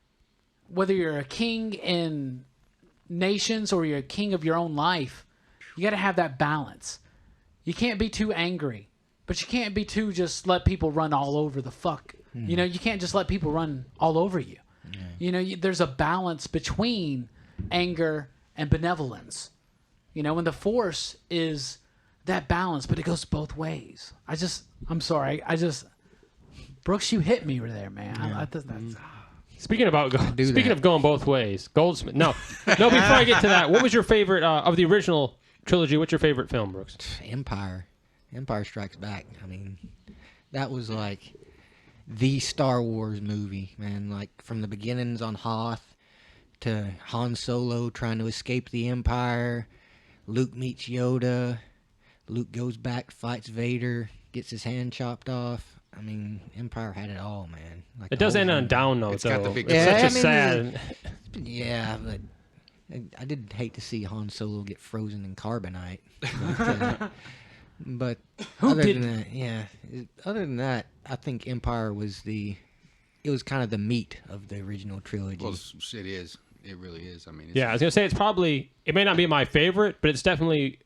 whether you're a king in nations or you're a king of your own life, you got to have that balance. You can't be too angry, but you can't be too just let people run all over the fuck. You can't just let people run all over you. There's a balance between anger and benevolence. And the Force is that balance, but it goes both ways. I'm sorry. Brooks, you hit me there, man. Speaking of going both ways, Goldsmith. No. Before I get to that, what was your favorite of the original trilogy? What's your favorite film, Brooks? Empire Strikes Back. I mean, that was like the Star Wars movie, man. Like, from the beginnings on Hoth to Han Solo trying to escape the Empire. Luke meets Yoda. Luke goes back, fights Vader, gets his hand chopped off. I mean, Empire had it all, man. It does end on a down note, It's got the big- It's such a sad. Yeah, but I did hate to see Han Solo get frozen in carbonite. But other than that, I think Empire was kind of the meat of the original trilogy. Well, it is. It really is. I mean, Yeah, I was gonna say it may not be my favorite, but it's definitely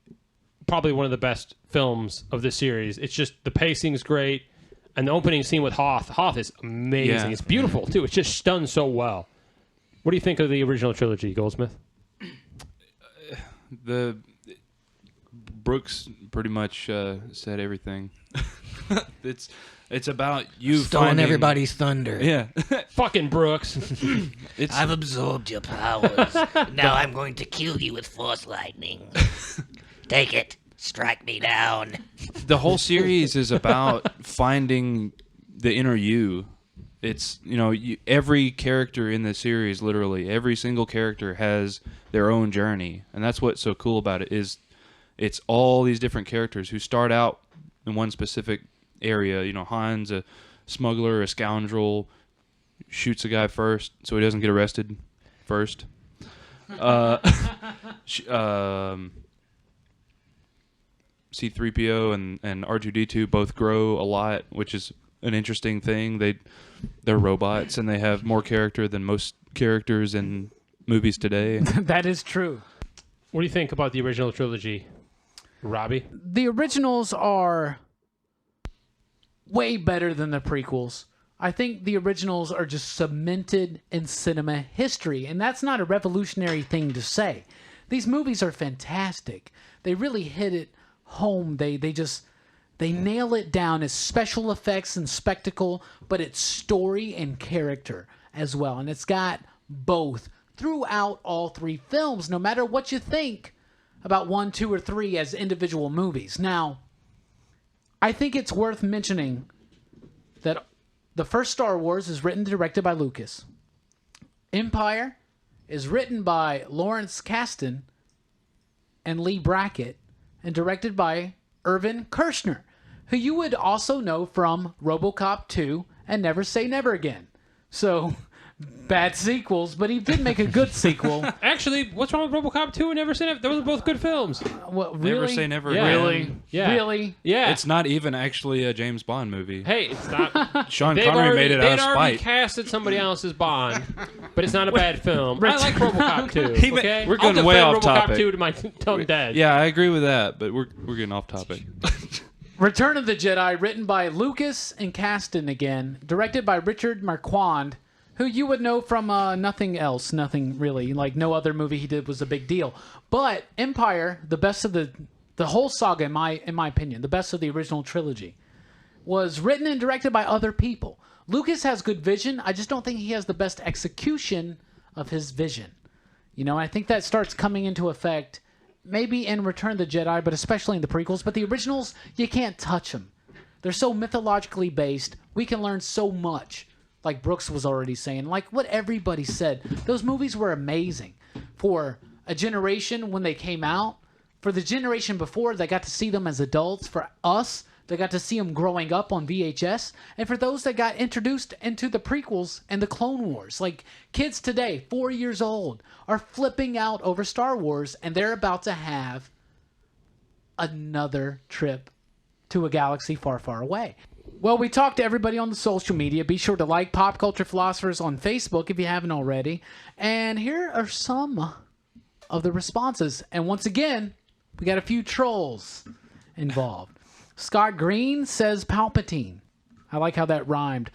probably one of the best films of this series. It's just the pacing's great, and the opening scene with Hoth. Hoth is amazing. Yeah. It's beautiful too. It's just done so well. What do you think of the original trilogy, Goldsmith? The Brooks pretty much said everything. It's about you Stealing finding everybody's thunder. Yeah. Fucking Brooks. I've absorbed your powers. Now I'm going to kill you with force lightning. Take it. Strike me down. The whole series is about finding the inner you. It's, every character in the series, literally, every single character has their own journey. And that's what's so cool about it, is it's all these different characters who start out in one specific area. Han's a smuggler, a scoundrel, shoots a guy first so he doesn't get arrested first. C-3PO and R2-D2 both grow a lot, which is an interesting thing. They're robots, and they have more character than most characters in movies today. That is true. What do you think about the original trilogy, Robbie? The originals are way better than the prequels. I think the originals are just cemented in cinema history, and that's not a revolutionary thing to say. These movies are fantastic. They really hit it home. They nail it down as special effects and spectacle, but it's story and character as well. And it's got both throughout all three films, no matter what you think about 1, 2, or 3 as individual movies. Now, I think it's worth mentioning that the first Star Wars is written and directed by Lucas. Empire is written by Lawrence Kasdan and Lee Brackett and directed by Irvin Kershner, who you would also know from RoboCop 2 and Never Say Never Again. So, bad sequels, but he did make a good sequel. Actually, what's wrong with RoboCop 2 and Never Say Never? Those are both good films. Well, really? Never Say Never Yeah. Again. Really? Yeah. Really? Yeah. It's not even actually a James Bond movie. Hey, it's not. Sean Connery made it out of They'd already spite. casted somebody else's Bond, but it's not a bad film. I like RoboCop 2. He ma- Okay? we're going I'll way defend off RoboCop topic. 2 to my tongue dead. Yeah, I agree with that, but we're getting off topic. Return of the Jedi, written by Lucas and Kasdan again, directed by Richard Marquand, who you would know from nothing else, nothing really. Like, no other movie he did was a big deal. But Empire, the best of the whole saga, in my opinion, the best of the original trilogy, was written and directed by other people. Lucas has good vision. I just don't think he has the best execution of his vision. You know, I think that starts coming into effect maybe in Return of the Jedi, but especially in the prequels. But the originals, you can't touch them. They're so mythologically based. We can learn so much. Like Brooks was already saying, like what everybody said. Those movies were amazing for a generation when they came out. For the generation before, they got to see them as adults. For us, they got to see them growing up on VHS. And for those that got introduced into the prequels and the Clone Wars, like kids today, 4 years old, are flipping out over Star Wars, and they're about to have another trip to a galaxy far, far away. Well, we talked to everybody on the social media. Be sure to like Pop Culture Philosophers on Facebook if you haven't already. And here are some of the responses. And once again, we got a few trolls involved. Scott Green says Palpatine. I like how that rhymed.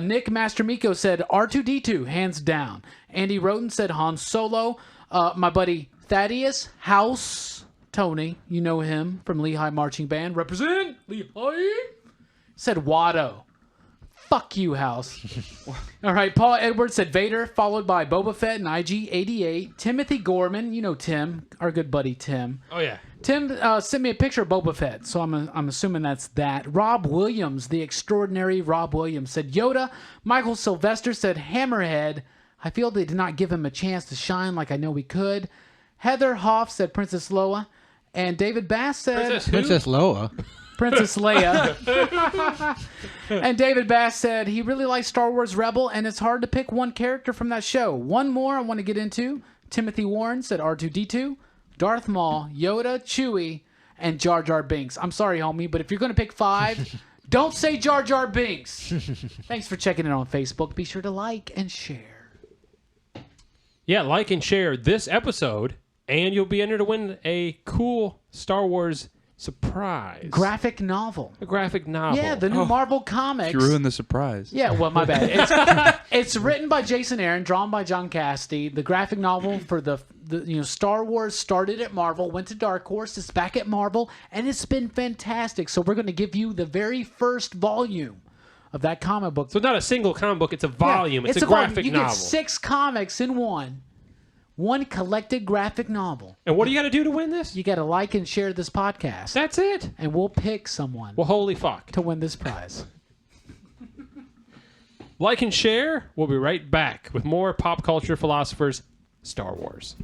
Nick Mastermico said R2-D2, hands down. Andy Roten said Han Solo. My buddy Thaddeus House Tony, you know him from Lehigh Marching Band. Represent Lehigh. Said Watto. Fuck you, House. All right, Paul Edwards said Vader, followed by Boba Fett and IG-88. Timothy Gorman, you know Tim, our good buddy Tim. Oh, yeah. Tim sent me a picture of Boba Fett, so I'm assuming that's that. Rob Williams, the extraordinary Rob Williams, said Yoda. Michael Sylvester said Hammerhead. I feel they did not give him a chance to shine like I know we could. Heather Hoff said Princess Loa. And David Bass said... Princess Loa. Princess Leia. And David Bass said he really likes Star Wars Rebel, and it's hard to pick one character from that show. One more I want to get into. Timothy Warren said R2-D2, Darth Maul, Yoda, Chewie, and Jar Jar Binks. I'm sorry, homie, but if you're going to pick 5, don't say Jar Jar Binks. Thanks for checking in on Facebook. Be sure to like and share. Yeah, like and share this episode, and you'll be entered to win a cool Star Wars surprise. Graphic novel. A graphic novel. Yeah, the new Marvel Comics. You ruined the surprise. Yeah, well, my bad. It's written by Jason Aaron, drawn by John Casty. The graphic novel for the Star Wars started at Marvel, went to Dark Horse, it's back at Marvel, and it's been fantastic. So we're going to give you the very first volume of that comic book. So not a single comic book, it's a volume. Yeah, it's a graphic volume. You novel. get 6 comics in one collected graphic novel. And what do you got to do to win this? You got to like and share this podcast. That's it. And we'll pick someone Well, holy fuck. to win this prize. Like and share. We'll be right back with more Pop Culture Philosophers Star Wars.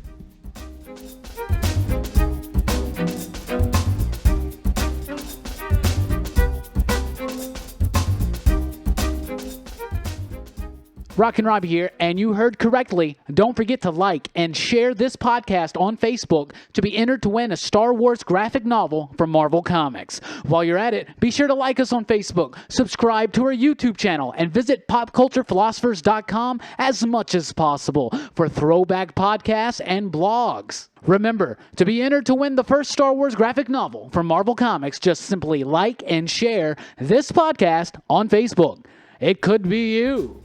Rockin' Robbie here, and you heard correctly. Don't forget to like and share this podcast on Facebook to be entered to win a Star Wars graphic novel from Marvel Comics. While you're at it, be sure to like us on Facebook, subscribe to our YouTube channel, and visit popculturephilosophers.com as much as possible for throwback podcasts and blogs. Remember, to be entered to win the first Star Wars graphic novel from Marvel Comics, just simply like and share this podcast on Facebook. It could be you.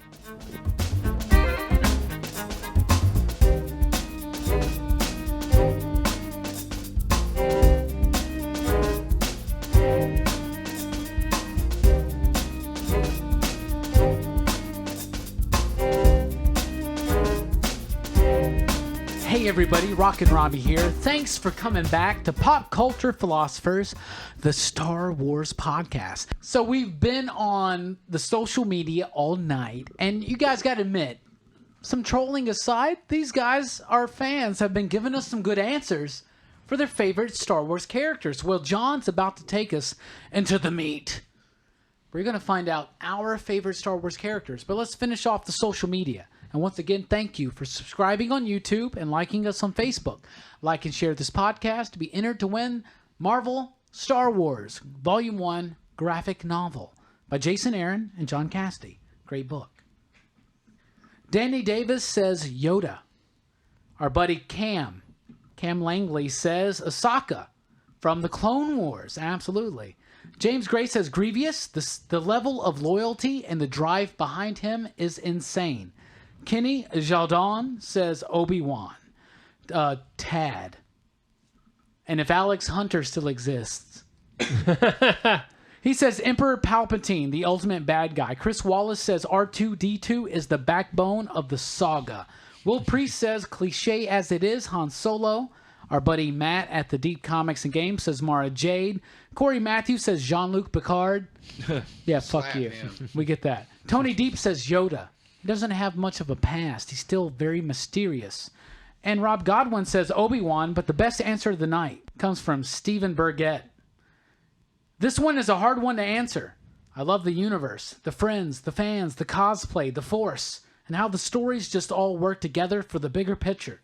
Hey everybody, Rockin' Robbie here. Thanks for coming back to Pop Culture Philosophers, the Star Wars podcast. So we've been on the social media all night, and you guys got to admit, some trolling aside, these guys, our fans, have been giving us some good answers for their favorite Star Wars characters. Well, John's about to take us into the meat. We're going to find out our favorite Star Wars characters, but let's finish off the social media. And once again, thank you for subscribing on YouTube and liking us on Facebook. Like and share this podcast to be entered to win Marvel Star Wars Volume 1 graphic novel by Jason Aaron and John Cassidy. Great book. Danny Davis says Yoda. Our buddy Cam Langley says Ahsoka from the Clone Wars. Absolutely. James Gray says Grievous. The level of loyalty and the drive behind him is insane. Kenny Jaldon says Obi-Wan. Tad. And if Alex Hunter still exists. He says Emperor Palpatine, the ultimate bad guy. Chris Wallace says R2-D2 is the backbone of the saga. Will Priest says cliche as it is, Han Solo. Our buddy Matt at the Deep Comics and Games says Mara Jade. Corey Matthews says Jean-Luc Picard. Yeah, fuck you. We get that. Tony Deep says Yoda. He doesn't have much of a past. He's still very mysterious. And Rob Godwin says Obi-Wan, but the best answer of the night comes from Stephen Burgett. This one is a hard one to answer. I love the universe, the friends, the fans, the cosplay, the Force, and how the stories just all work together for the bigger picture.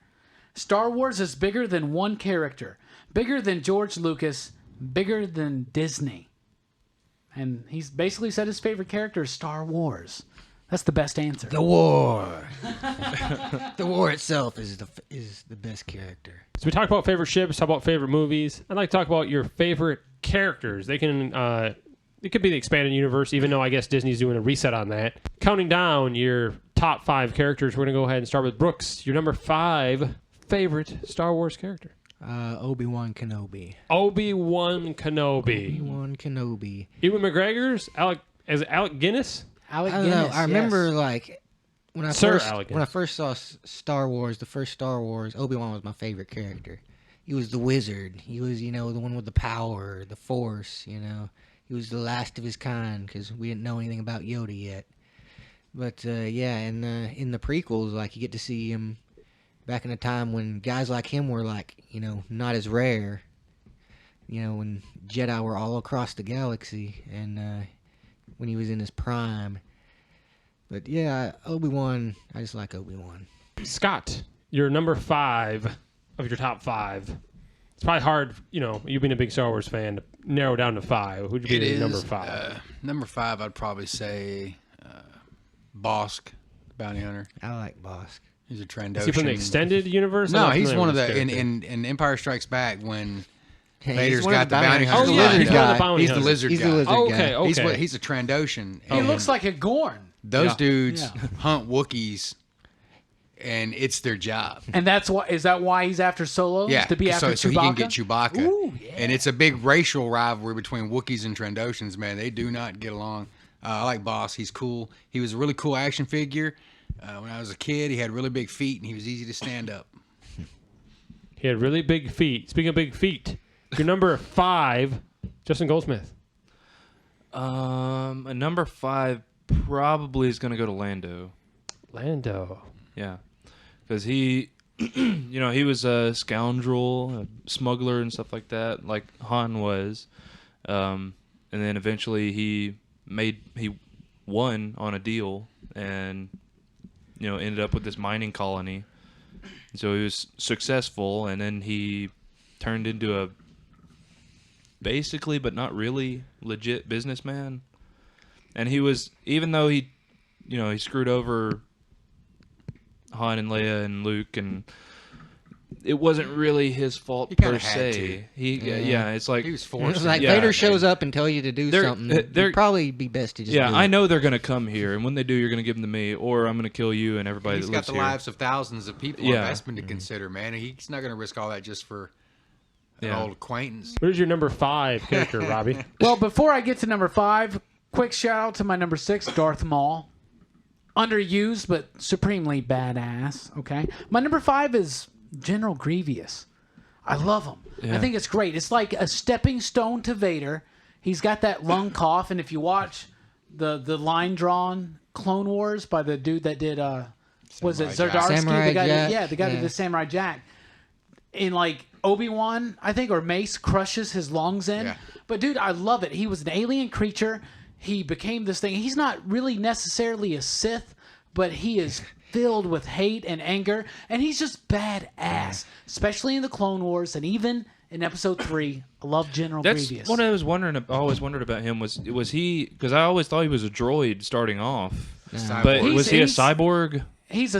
Star Wars is bigger than one character, bigger than George Lucas, bigger than Disney. And he's basically said his favorite character is Star Wars. That's the best answer. The war. The war itself is the best character. So we talked about favorite ships, talk about favorite movies. I'd like to talk about your favorite characters. They can, it could be the expanded universe, even though I guess Disney's doing a reset on that. Counting down your top 5 characters, we're going to go ahead and start with Brooks. Your number 5 favorite Star Wars character. Obi-Wan Kenobi. Obi-Wan Kenobi. Obi-Wan Kenobi. Ewan McGregor's Alec Guinness? I don't know. I remember like when I first saw Star Wars, the first Star Wars, Obi-Wan was my favorite character. He was the wizard. He was, the one with the power, the Force, He was the last of his kind because we didn't know anything about Yoda yet. But and in the prequels, like you get to see him back in a time when guys like him were like, not as rare. When Jedi were all across the galaxy and when he was in his prime. But yeah, Obi-Wan, I just like Obi-Wan. Scott, your number 5 of your top 5. It's probably hard, you being a big Star Wars fan, to narrow down to 5. Who'd you be your number 5? Number 5, I'd probably say Bosk, Bounty Hunter. I like Bosk. He's a Trandoshan. Is he from the extended universe? No, he's one of the in Empire Strikes Back when Vader's got the bounty hunter. Oh yeah, he's the lizard guy. He's the lizard guy. Okay. He's a Trandoshan. He looks like a Gorn. Those dudes hunt Wookiees, and it's their job. And is that why he's after Solo? Yeah, to be after Chewbacca? So he can get Chewbacca. Ooh, yeah. And it's a big racial rivalry between Wookiees and Trandoshans, man. They do not get along. I like Boss. He's cool. He was a really cool action figure. When I was a kid, he had really big feet, and he was easy to stand up. He had really big feet. Speaking of big feet, your number 5, Justin Goldsmith. A number 5 probably is going to go to Lando. Lando. Yeah. Because he, he was a scoundrel, a smuggler and stuff like that, like Han was. And then eventually he won on a deal and ended up with this mining colony. So he was successful, and then he turned into a basically, but not really, legit businessman. And he was, even though he screwed over Han and Leia and Luke, and it wasn't really his fault He per kinda had se. to. It's like He was It's forced. like Yeah. Vader shows up and tell you to do They're- something. they're- It'd probably be best to just do I it. know they're gonna come here, and when they do, you're gonna give them to me, or I'm gonna kill you and everybody He's that got lives the here. lives of thousands of people Yeah. investment to consider, man. He's not going to risk all that just for an Yeah. old acquaintance. Where's your number 5 character, Robbie? Well, before I get to number 5, quick shout out to my number 6, Darth Maul. Underused, but supremely badass. Okay. My number 5 is General Grievous. I love him. Yeah. I think it's great. It's like a stepping stone to Vader. He's got that lung cough, and if you watch the line drawn Clone Wars by the dude that did was it Samurai Jack. Zardarsky? Samurai The guy Jack, the guy that yeah. did Samurai Jack. In like Obi-Wan, I think, or Mace crushes his lungs in. Yeah. But dude, I love it. He was an alien creature. He became this thing. He's not really necessarily a Sith, but he is filled with hate and anger, and he's just badass, especially in the Clone Wars and even in Episode 3. I love General That's Grievous. what I was wondering. I always wondered about him. Was he? Because I always thought he was a droid starting off. But Cyborg. was he a He's- cyborg? He's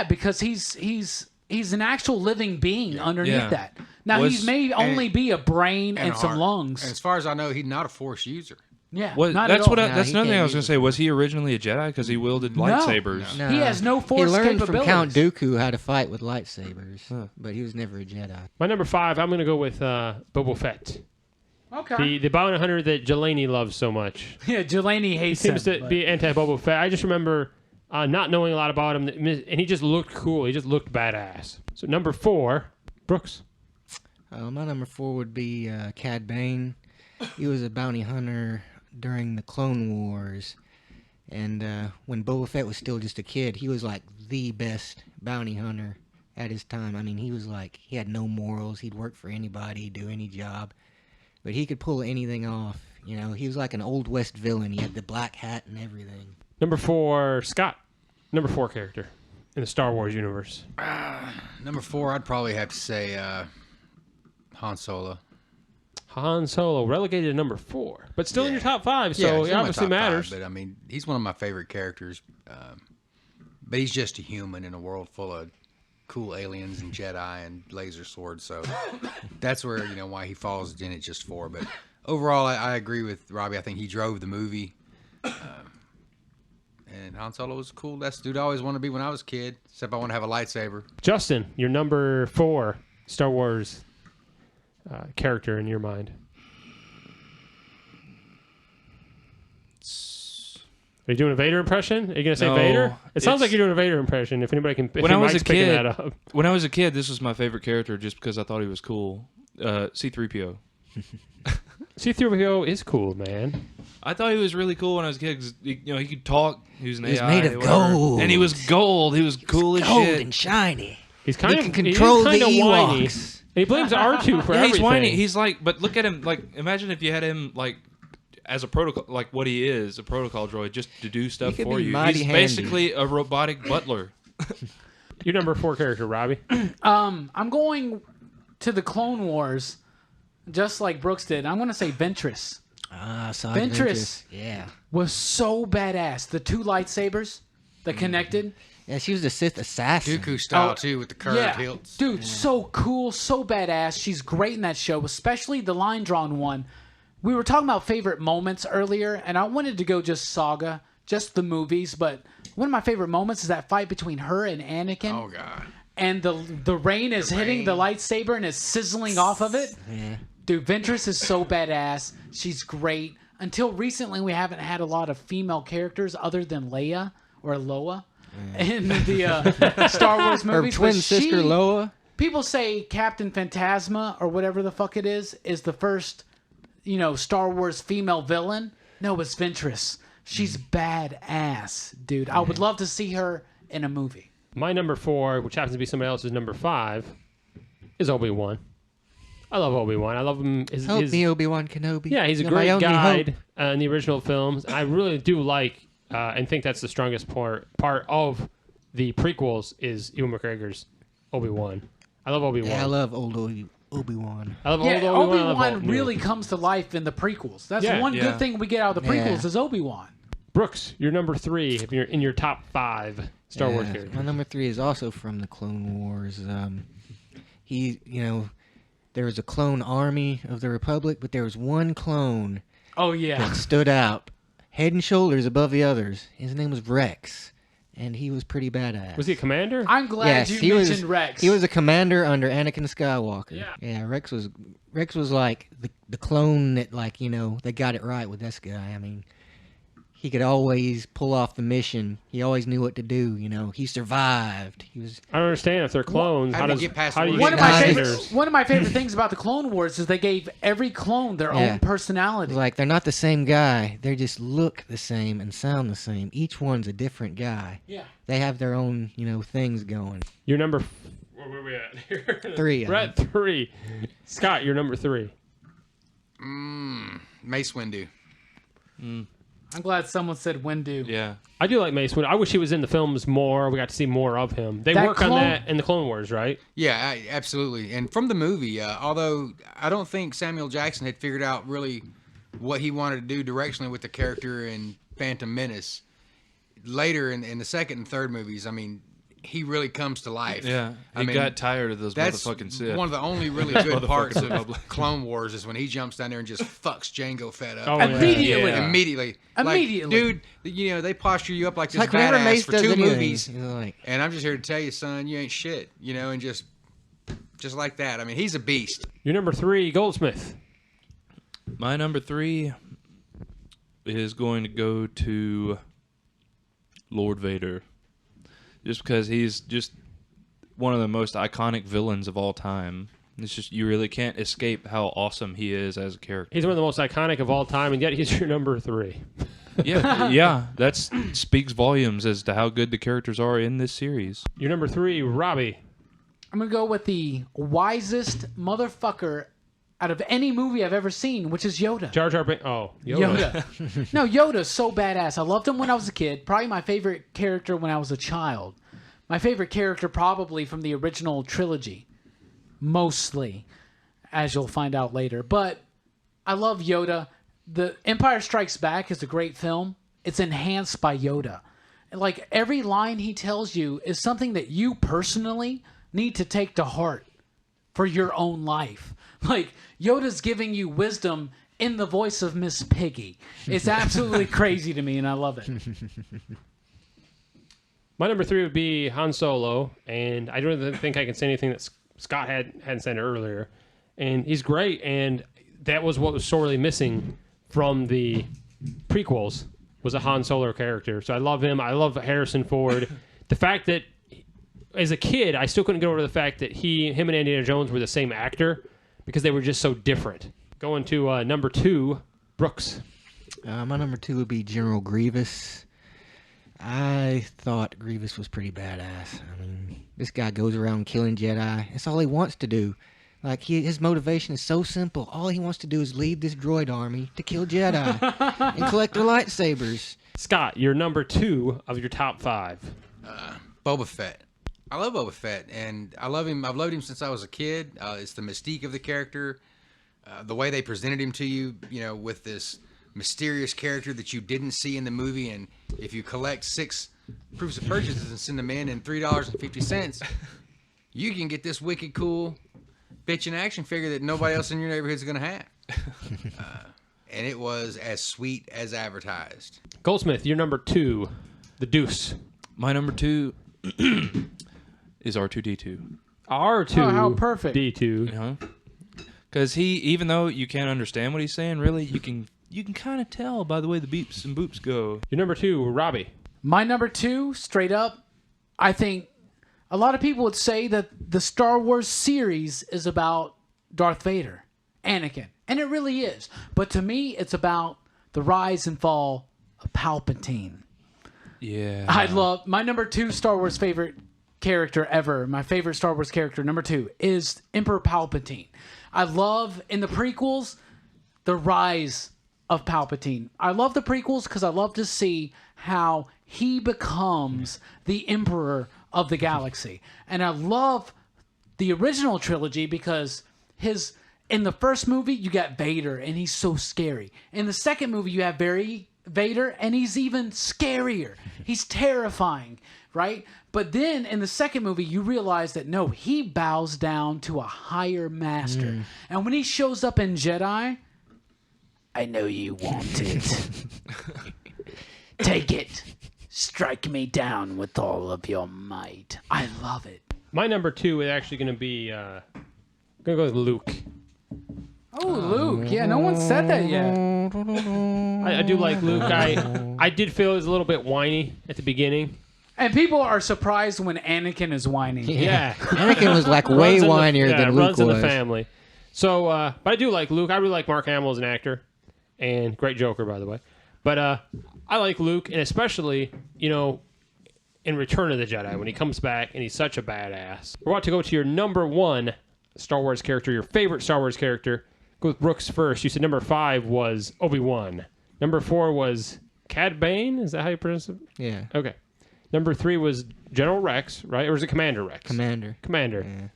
because he's an actual living being underneath Yeah. that. Now Was- he may only be a brain and, some heart. lungs. And as far as I know, he's not a Force user. Yeah, What? not That's at what. all. That's he another thing can't I was gonna use say. Was he originally a Jedi because he wielded lightsabers? No. He has no He force learned from capabilities. Count Dooku how to fight with lightsabers, but he was never a Jedi. My number 5, I'm going to go with Boba Fett. Okay. The bounty hunter that Jelani loves so much. Yeah, Jelani hates Seems him. to be anti-Boba Fett. I just remember not knowing a lot about him, and he just looked cool. He just looked badass. So number 4, Brooks. My number 4 would be Cad Bane. He was a bounty hunter during the Clone Wars, and when Boba Fett was still just a kid, he was like the best bounty hunter at his time. I mean, he had no morals. He'd work for anybody, do any job, but he could pull anything off. You know, he was like an Old West villain. He had the black hat and everything. Number 4, Scott. Number 4 character in the Star Wars universe. Number 4, I'd probably have to say Han Solo. Han Solo relegated to number 4, but still in your top 5, so he's it in my obviously top matters. 5, but I mean, he's one of my favorite characters. But he's just a human in a world full of cool aliens and Jedi and laser swords. So that's where why he falls in it just 4. But overall, I agree with Robbie. I think he drove the movie. And Han Solo was cool. That's the dude I always wanted to be when I was a kid. Except I want to have a lightsaber. Justin, your number 4 Star Wars character in your mind. Are you doing a Vader impression? Are you gonna say No, Vader? It sounds it's- like you're doing a Vader impression. If anybody can, if When I was Mike's a picking kid, that up. when I was a kid, this was my favorite character just because I thought he was cool. C-3PO. C-3PO is cool, man. I thought he was really cool when I was a kid. 'Cause, he could talk. He was an He's AI. made of whatever. gold. and he was gold. He was cool as Gold shit. and shiny. He's kind He of can control the kind of whiny. Ewoks. And he blames R2 for Yeah, everything. he's whiny. He's like, but look at him. Like, imagine if you had him like as a protocol, like what he is, a protocol droid, just to do stuff could for be you. mighty He's handy. basically a robotic butler. Your number 4 character, Robbie. I'm going to the Clone Wars, just like Brooks did. I'm going to say Ventress. Sergeant Ventress. Yeah. Was so badass. The 2 lightsabers that connected. Yeah, she was a Sith assassin. Dooku style Oh, too with the curved hilts. Dude, so cool, so badass. She's great in that show, especially the line drawn one. We were talking about favorite moments earlier, and I wanted to go just saga, just the movies, but one of my favorite moments is that fight between her and Anakin. Oh god. And the rain is hitting the lightsaber and is sizzling off of it. Yeah. Dude, Ventress is so badass. She's great. Until recently, we haven't had a lot of female characters other than Leia or Loa in the Star Wars Her movies. twin but sister Loa. People say Captain Phantasma or whatever the fuck it is the first, Star Wars female villain. No, it's Ventress. She's badass, dude. I would love to see her in a movie. My number 4, which happens to be somebody else's number 5, is Obi-Wan. I love Obi-Wan. I love him. Help me, Obi-Wan Kenobi. Yeah, he's a You're my great only guide hope. in the original films. I really do like and think that's the strongest part of the prequels is Ewan McGregor's Obi-Wan. I love Obi-Wan. Yeah, I love old Obi-Wan. I love Yeah, old Obi-Wan. I love Obi-Wan old new. really comes to life in the prequels. That's Yeah, one yeah. good thing we get out of the prequels Yeah. is Obi-Wan. Brooks, you're number 3 if you're in your top 5 Star Wars Yeah, characters. my number 3 is also from the Clone Wars. There was a clone army of the Republic, but there was one clone Oh yeah. that stood out, head and shoulders above the others. His name was Rex, and he was pretty badass. Was he a commander? I'm glad Yes, you he mentioned was. Rex. He was a commander under Anakin Skywalker. Yeah. Rex was like the clone that they got it right with this guy. I mean, he could always pull off the mission. He always knew what to do. He survived. He was. I don't understand if they're clones. How do you get past how do you one get one of my commanders? favorite one of my favorite things about the Clone Wars is they gave every clone their Yeah. own personality. Like they're not the same guy. They just look the same and sound the same. Each one's a different guy. Yeah. They have their own, things going. You're number. Where are we at here? 3. We're at 3. Scott, you're number 3. Mace Windu. I'm glad someone said Windu. Yeah. I do like Mace Windu. I wish he was in the films more. We got to see more of him. They That work on clone- that in the Clone Wars, right? Yeah, absolutely. And from the movie, although I don't think Samuel Jackson had figured out really what he wanted to do directionally with the character in Phantom Menace, later in the second and third movies, I mean, he really comes to life. Yeah. I He mean, got tired of those that's motherfucking Sith. one of the only really good parts of Republic. Clone Wars is when he jumps down there and just fucks Jango Fett up. Oh, yeah. Immediately. Yeah. Immediately. Immediately. Like, dude, they posture you up like this Like whenever badass Mace for does 2 anything, movies. like, And I'm just here to tell you, son, you ain't shit, and just like that. I mean, he's a beast. You're number 3, Goldsmith. My number 3 is going to go to Lord Vader. Just because he's just one of the most iconic villains of all time. It's just, you really can't escape how awesome he is as a character. He's one of the most iconic of all time, and yet he's your number 3. Yeah, that speaks volumes as to how good the characters are in this series. You're number 3, Robbie. I'm gonna go with the wisest motherfucker out of any movie I've ever seen, which is Yoda. Jar Jar Binks. Oh, Yoda. Yoda. No, Yoda's so badass. I loved him when I was a kid. Probably my favorite character when I was a child. My favorite character probably from the original trilogy. Mostly, as you'll find out later. But I love Yoda. The Empire Strikes Back is a great film. It's enhanced by Yoda. And like every line he tells you is something that you personally need to take to heart for your own life. Like Yoda's giving you wisdom in the voice of Miss Piggy. It's absolutely crazy to me, and I love it. My number 3 would be Han Solo, and I don't even think I can say anything that Scott hadn't said earlier. And he's great, and that was what was sorely missing from the prequels was a Han Solo character. So I love him. I love Harrison Ford. The fact that as a kid, I still couldn't get over the fact that him and Indiana Jones were the same actor because they were just so different. Going to number 2, Brooks. my number 2 would be General Grievous. I thought Grievous was pretty badass. I mean, this guy goes around killing Jedi. That's all he wants to do. Like, his motivation is so simple. All he wants to do is lead this droid army to kill Jedi and collect their lightsabers. Scott, you're number 2 of your top 5. Boba Fett. I love Boba Fett, and I love him. I've loved him since I was a kid. It's the mystique of the character, the way they presented him to you, with this mysterious character that you didn't see in the movie. And if you collect 6 proofs of purchases and send them in $3.50, you can get this wicked cool bitchin' action figure that nobody else in your neighborhood's gonna have. And it was as sweet as advertised. Goldsmith, you're number 2, the Deuce. My number 2 is R2-D2. R2. Oh, how perfect. D2. Because even though you can't understand what he's saying, really, you can kind of tell by the way the beeps and boops go. You're number 2, Robbie. My number 2, straight up, I think a lot of people would say that the Star Wars series is about Darth Vader, Anakin, and it really is. But to me, it's about the rise and fall of Palpatine. Yeah. I love my number 2 Star Wars favorite character ever. My favorite Star Wars character, number 2, is Emperor Palpatine. I love in the prequels the rise of Palpatine. I love the prequels because I love to see how he becomes the Emperor of the galaxy. And I love the original trilogy because in the first movie, you got Vader, and he's so scary. In the second movie, you have Vader, and he's even scarier. He's terrifying, right? But then in the second movie, you realize that no, he bows down to a higher master. And when he shows up in Jedi, I know you want it. Take it. Strike me down with all of your might. I love it. My number 2 is actually going to be going to go with Luke. Oh, Luke. Yeah, no one said that yet. I do like Luke. I did feel he was a little bit whiny at the beginning. And people are surprised when Anakin is whiny. Yeah. Anakin was like way whinier than Luke runs in the was. family. So, but I do like Luke. I really like Mark Hamill as an actor. And great Joker, by the way. But I like Luke, and especially, in Return of the Jedi, when he comes back and he's such a badass. We're about to go to your number 1 Star Wars character, your favorite Star Wars character. Go with Brooks first. You said number 5 was Obi-Wan. Number 4 was Cad Bane. Is that how you pronounce it? Yeah. Okay. Number 3 was General Rex, right? Or was it Commander Rex? Commander. Yeah.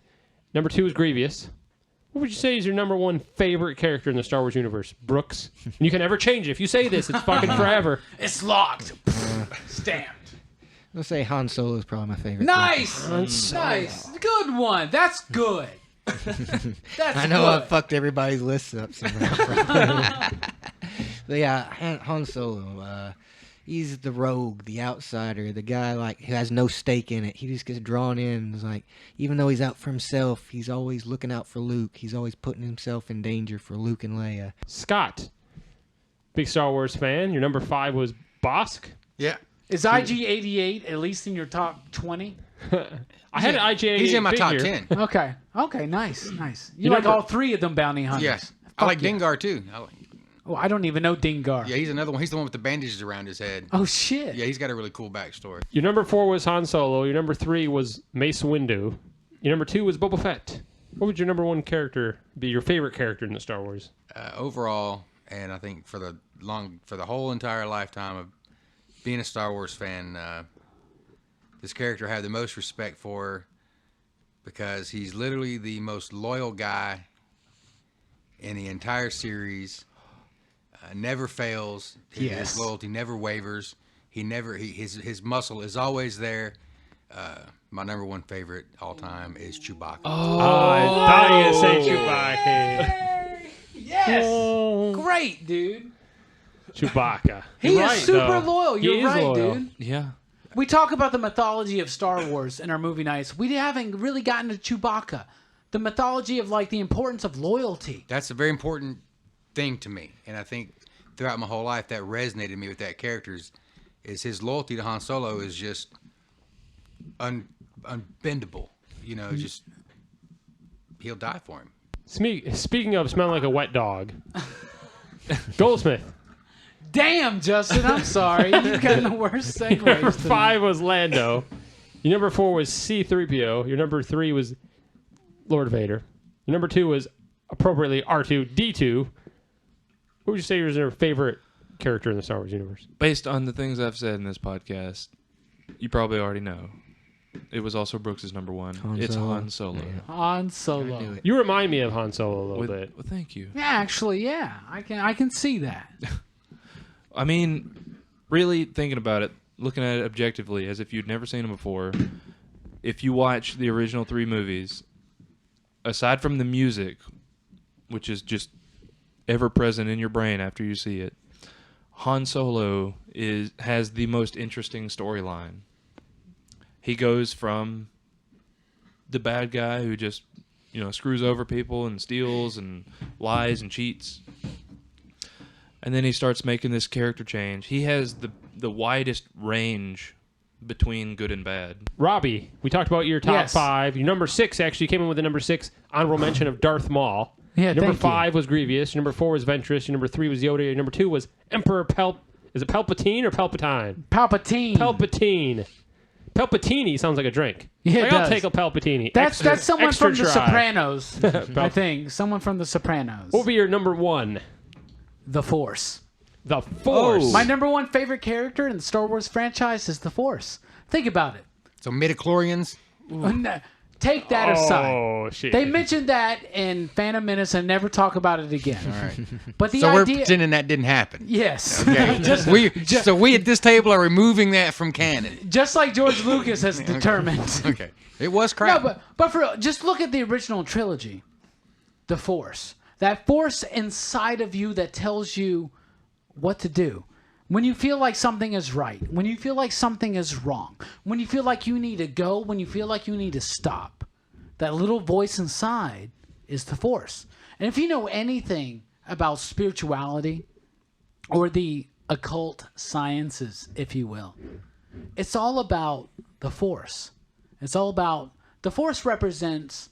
Number 2 is Grievous. What would you say is your number 1 favorite character in the Star Wars universe? Brooks. And you can never change it. If you say this, it's fucking forever. It's locked. Stamped. I'll say Han Solo is probably my favorite. Nice. Nice. Good one. That's good. That's I know good. I fucked everybody's lists up somehow. But yeah, Han Solo. He's the rogue, the outsider, the guy who has no stake in it. He just gets drawn in. It's like, even though he's out for himself, he's always looking out for Luke. He's always putting himself in danger for Luke and Leia. Scott, big Star Wars fan. Your number 5 was Bosk. Yeah. Is IG-88 at least in your top 20? I had an IG-88 He's in my top figure. 10. Okay. Okay, nice. You You like number- all 3 of them bounty hunters. Yeah. I like yeah. Dengar, too. Oh, I don't even know Dengar. Yeah, he's another one. He's the one with the bandages around his head. Oh, shit. Yeah, he's got a really cool backstory. Your number 4 was Han Solo. Your number 3 was Mace Windu. Your number 2 was Boba Fett. What would your number 1 character be? Your favorite character in the Star Wars? Overall, and I think for the whole entire lifetime of being a Star Wars fan, this character I have the most respect for because he's literally the most loyal guy in the entire series. Never fails. His loyalty never wavers. His muscle is always there. My number 1 favorite all time is Chewbacca. I thought you were going to say Chewbacca. Yes. Great, dude. Chewbacca. He You're is right, super though. loyal. He You're is right, loyal. dude. Yeah. We talk about the mythology of Star Wars in our movie nights. We haven't really gotten to Chewbacca. The mythology of the importance of loyalty. That's a very important thing to me, and I think throughout my whole life that resonated me with that character is his loyalty to Han Solo is just unbendable. Just he'll die for him. Speaking of smelling like a wet dog, Goldsmith. Damn, Justin, I'm sorry. You've gotten the worst segues. Number tonight. 5 was Lando. Your number 4 was C-3PO. Your number 3 was Lord Vader. Your number 2 was appropriately R2-D2. What would you say is your favorite character in the Star Wars universe? Based on the things I've said in this podcast, you probably already know. It was also Brooks' number 1. It's Solo. Han Solo. Yeah. Han I knew Solo. it. You remind me of Han Solo a little bit. Well, thank you. Yeah, actually, yeah. I can see that. I mean, really thinking about it, looking at it objectively, as if you'd never seen him before, if you watch the original 3 movies, aside from the music, which is just ever present in your brain after you see it, Han Solo has the most interesting storyline. He goes from the bad guy who just, screws over people and steals and lies and cheats. And then he starts making this character change. He has the widest range between good and bad. Robbie, we talked about your top Yes. 5. Your number 6 actually came in with the number 6 honorable mention of Darth Maul. Yeah, Number thank you. 5 was Grievous. Your number 4 was Ventress. Your number 3 was Yoda. Your number 2 was Emperor Is it Palpatine or Palpatine? Palpatine. Palpatine. Palpatini sounds like a drink. Yeah, it I'll does. take a Palpatini. That's someone extra from The dry. Sopranos. I think someone from The Sopranos. What would be your number 1? The Force. The Force. My number one favorite character in the Star Wars franchise is the Force. Think about it. So midichlorians. Take that aside. Oh, shit. They mentioned that in Phantom Menace and never talk about it again. All right. But the So we're idea... pretending that didn't happen. Yes. Okay. So we at this table are removing that from canon. Just like George Lucas has determined. Okay. It was crap. No, but for just look at the original trilogy. The Force. That force inside of you that tells you what to do. When you feel like something is right, when you feel like something is wrong, when you feel like you need to go, when you feel like you need to stop, that little voice inside is the Force. And if you know anything about spirituality or the occult sciences, if you will, it's all about the Force. It's all about the Force represents,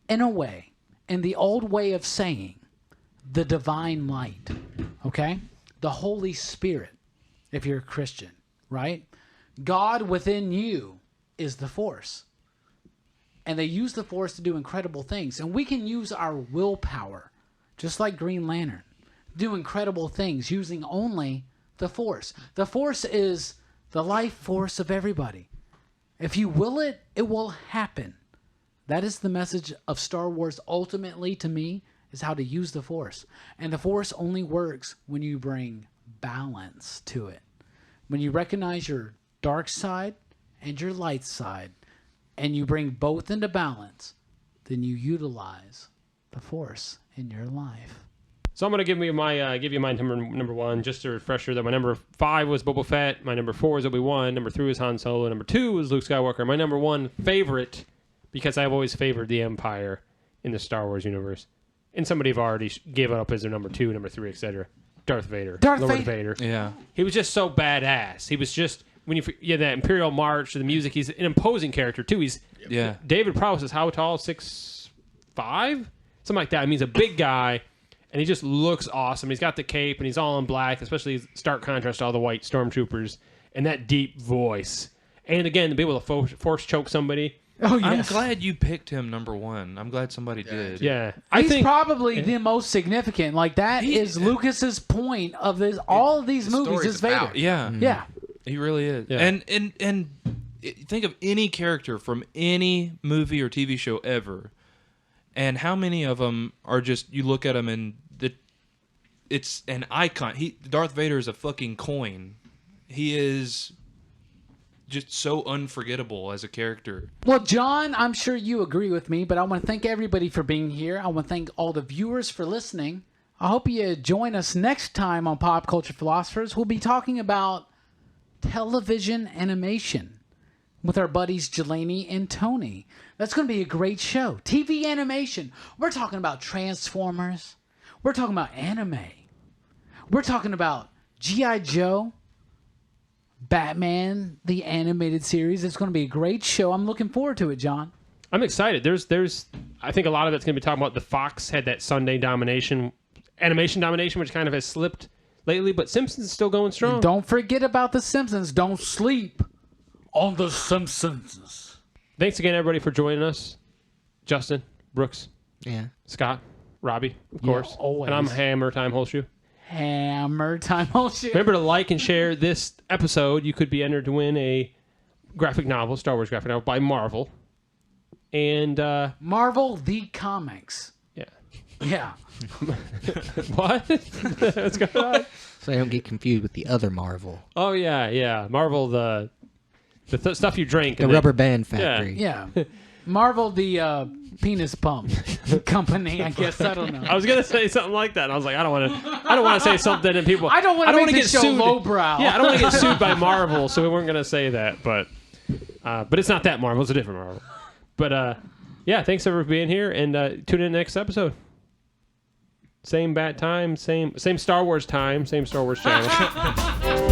in a way, in the old way of saying, the divine light. Okay? The Holy Spirit, if you're a Christian, right? God within you is the Force. And they use the Force to do incredible things. And we can use our willpower, just like Green Lantern, do incredible things using only the Force. The Force is the life force of everybody. If you will it, it will happen. That is the message of Star Wars ultimately to me, is how to use the Force. And the Force only works when you bring balance to it. When you recognize your dark side and your light side, and you bring both into balance, then you utilize the Force in your life. So I'm going to give you my number one, just a refresher that my number 5 was Boba Fett, my number 4 was Obi-Wan, number 3 was Han Solo, number 2 was Luke Skywalker. My number 1 favorite, because I've always favored the Empire in the Star Wars universe, and somebody have already given up as their number 2, number 3, etc. Darth Vader. Lord Vader. Yeah. He was just so badass. He was just, when that Imperial March, the music, he's an imposing character too. David Prowse is how tall? 6'5"? Something like that. I mean, he's a big guy, and he just looks awesome. He's got the cape, and he's all in black, especially his stark contrast to all the white stormtroopers, and that deep voice. And again, to be able to force choke somebody. Oh, yes. I'm glad you picked him number 1. I'm glad somebody did. Yeah. He's probably the most significant. Like, that is Lucas's point of this. All of these movies is Vader. Yeah. Yeah. He really is. Yeah. And think of any character from any movie or TV show ever, and how many of them are just, you look at them and it's an icon. Darth Vader is a fucking coin. He is just so unforgettable as a character. Well, John, I'm sure you agree with me, but I want to thank everybody for being here. I want to thank all the viewers for listening. I hope you join us next time on Pop Culture Philosophers. We'll be talking about television animation with our buddies Jelani and Tony. That's going to be a great show. TV animation. We're talking about Transformers. We're talking about anime. We're talking about G.I. Joe, Batman, the animated series. It's going to be a great show. I'm looking forward to it, John. I'm excited. There's I think a lot of it's going to be talking about the Fox had that Sunday animation domination, which kind of has slipped lately, but Simpsons is still going strong. Don't forget about the Simpsons. Don't sleep on the Simpsons. Thanks again, everybody, for joining us. Justin, Brooks, Yeah. Scott, Robbie, of course. always. And I'm Hammertime Holshoe. Hammertime. Oh, shit. Remember to like and share this episode. You could be entered to win a graphic novel, Star Wars graphic novel by Marvel. And, Marvel the Comics. yeah. Yeah. What? What's going on? So I don't get confused with the other Marvel. Oh, yeah. Marvel, the stuff you drink. The and rubber band factory. Yeah. Marvel the penis pump company, I guess. I don't know. I was gonna say something like that. And I was like, I don't want to say something, and people. I don't want to wanna make this show sued. lowbrow. Yeah, I don't want to get sued by Marvel, so we weren't gonna say that. But it's not that Marvel; it's a different Marvel. But yeah, thanks for being here, and tune in next episode. Same bat time, same Star Wars time, same Star Wars channel.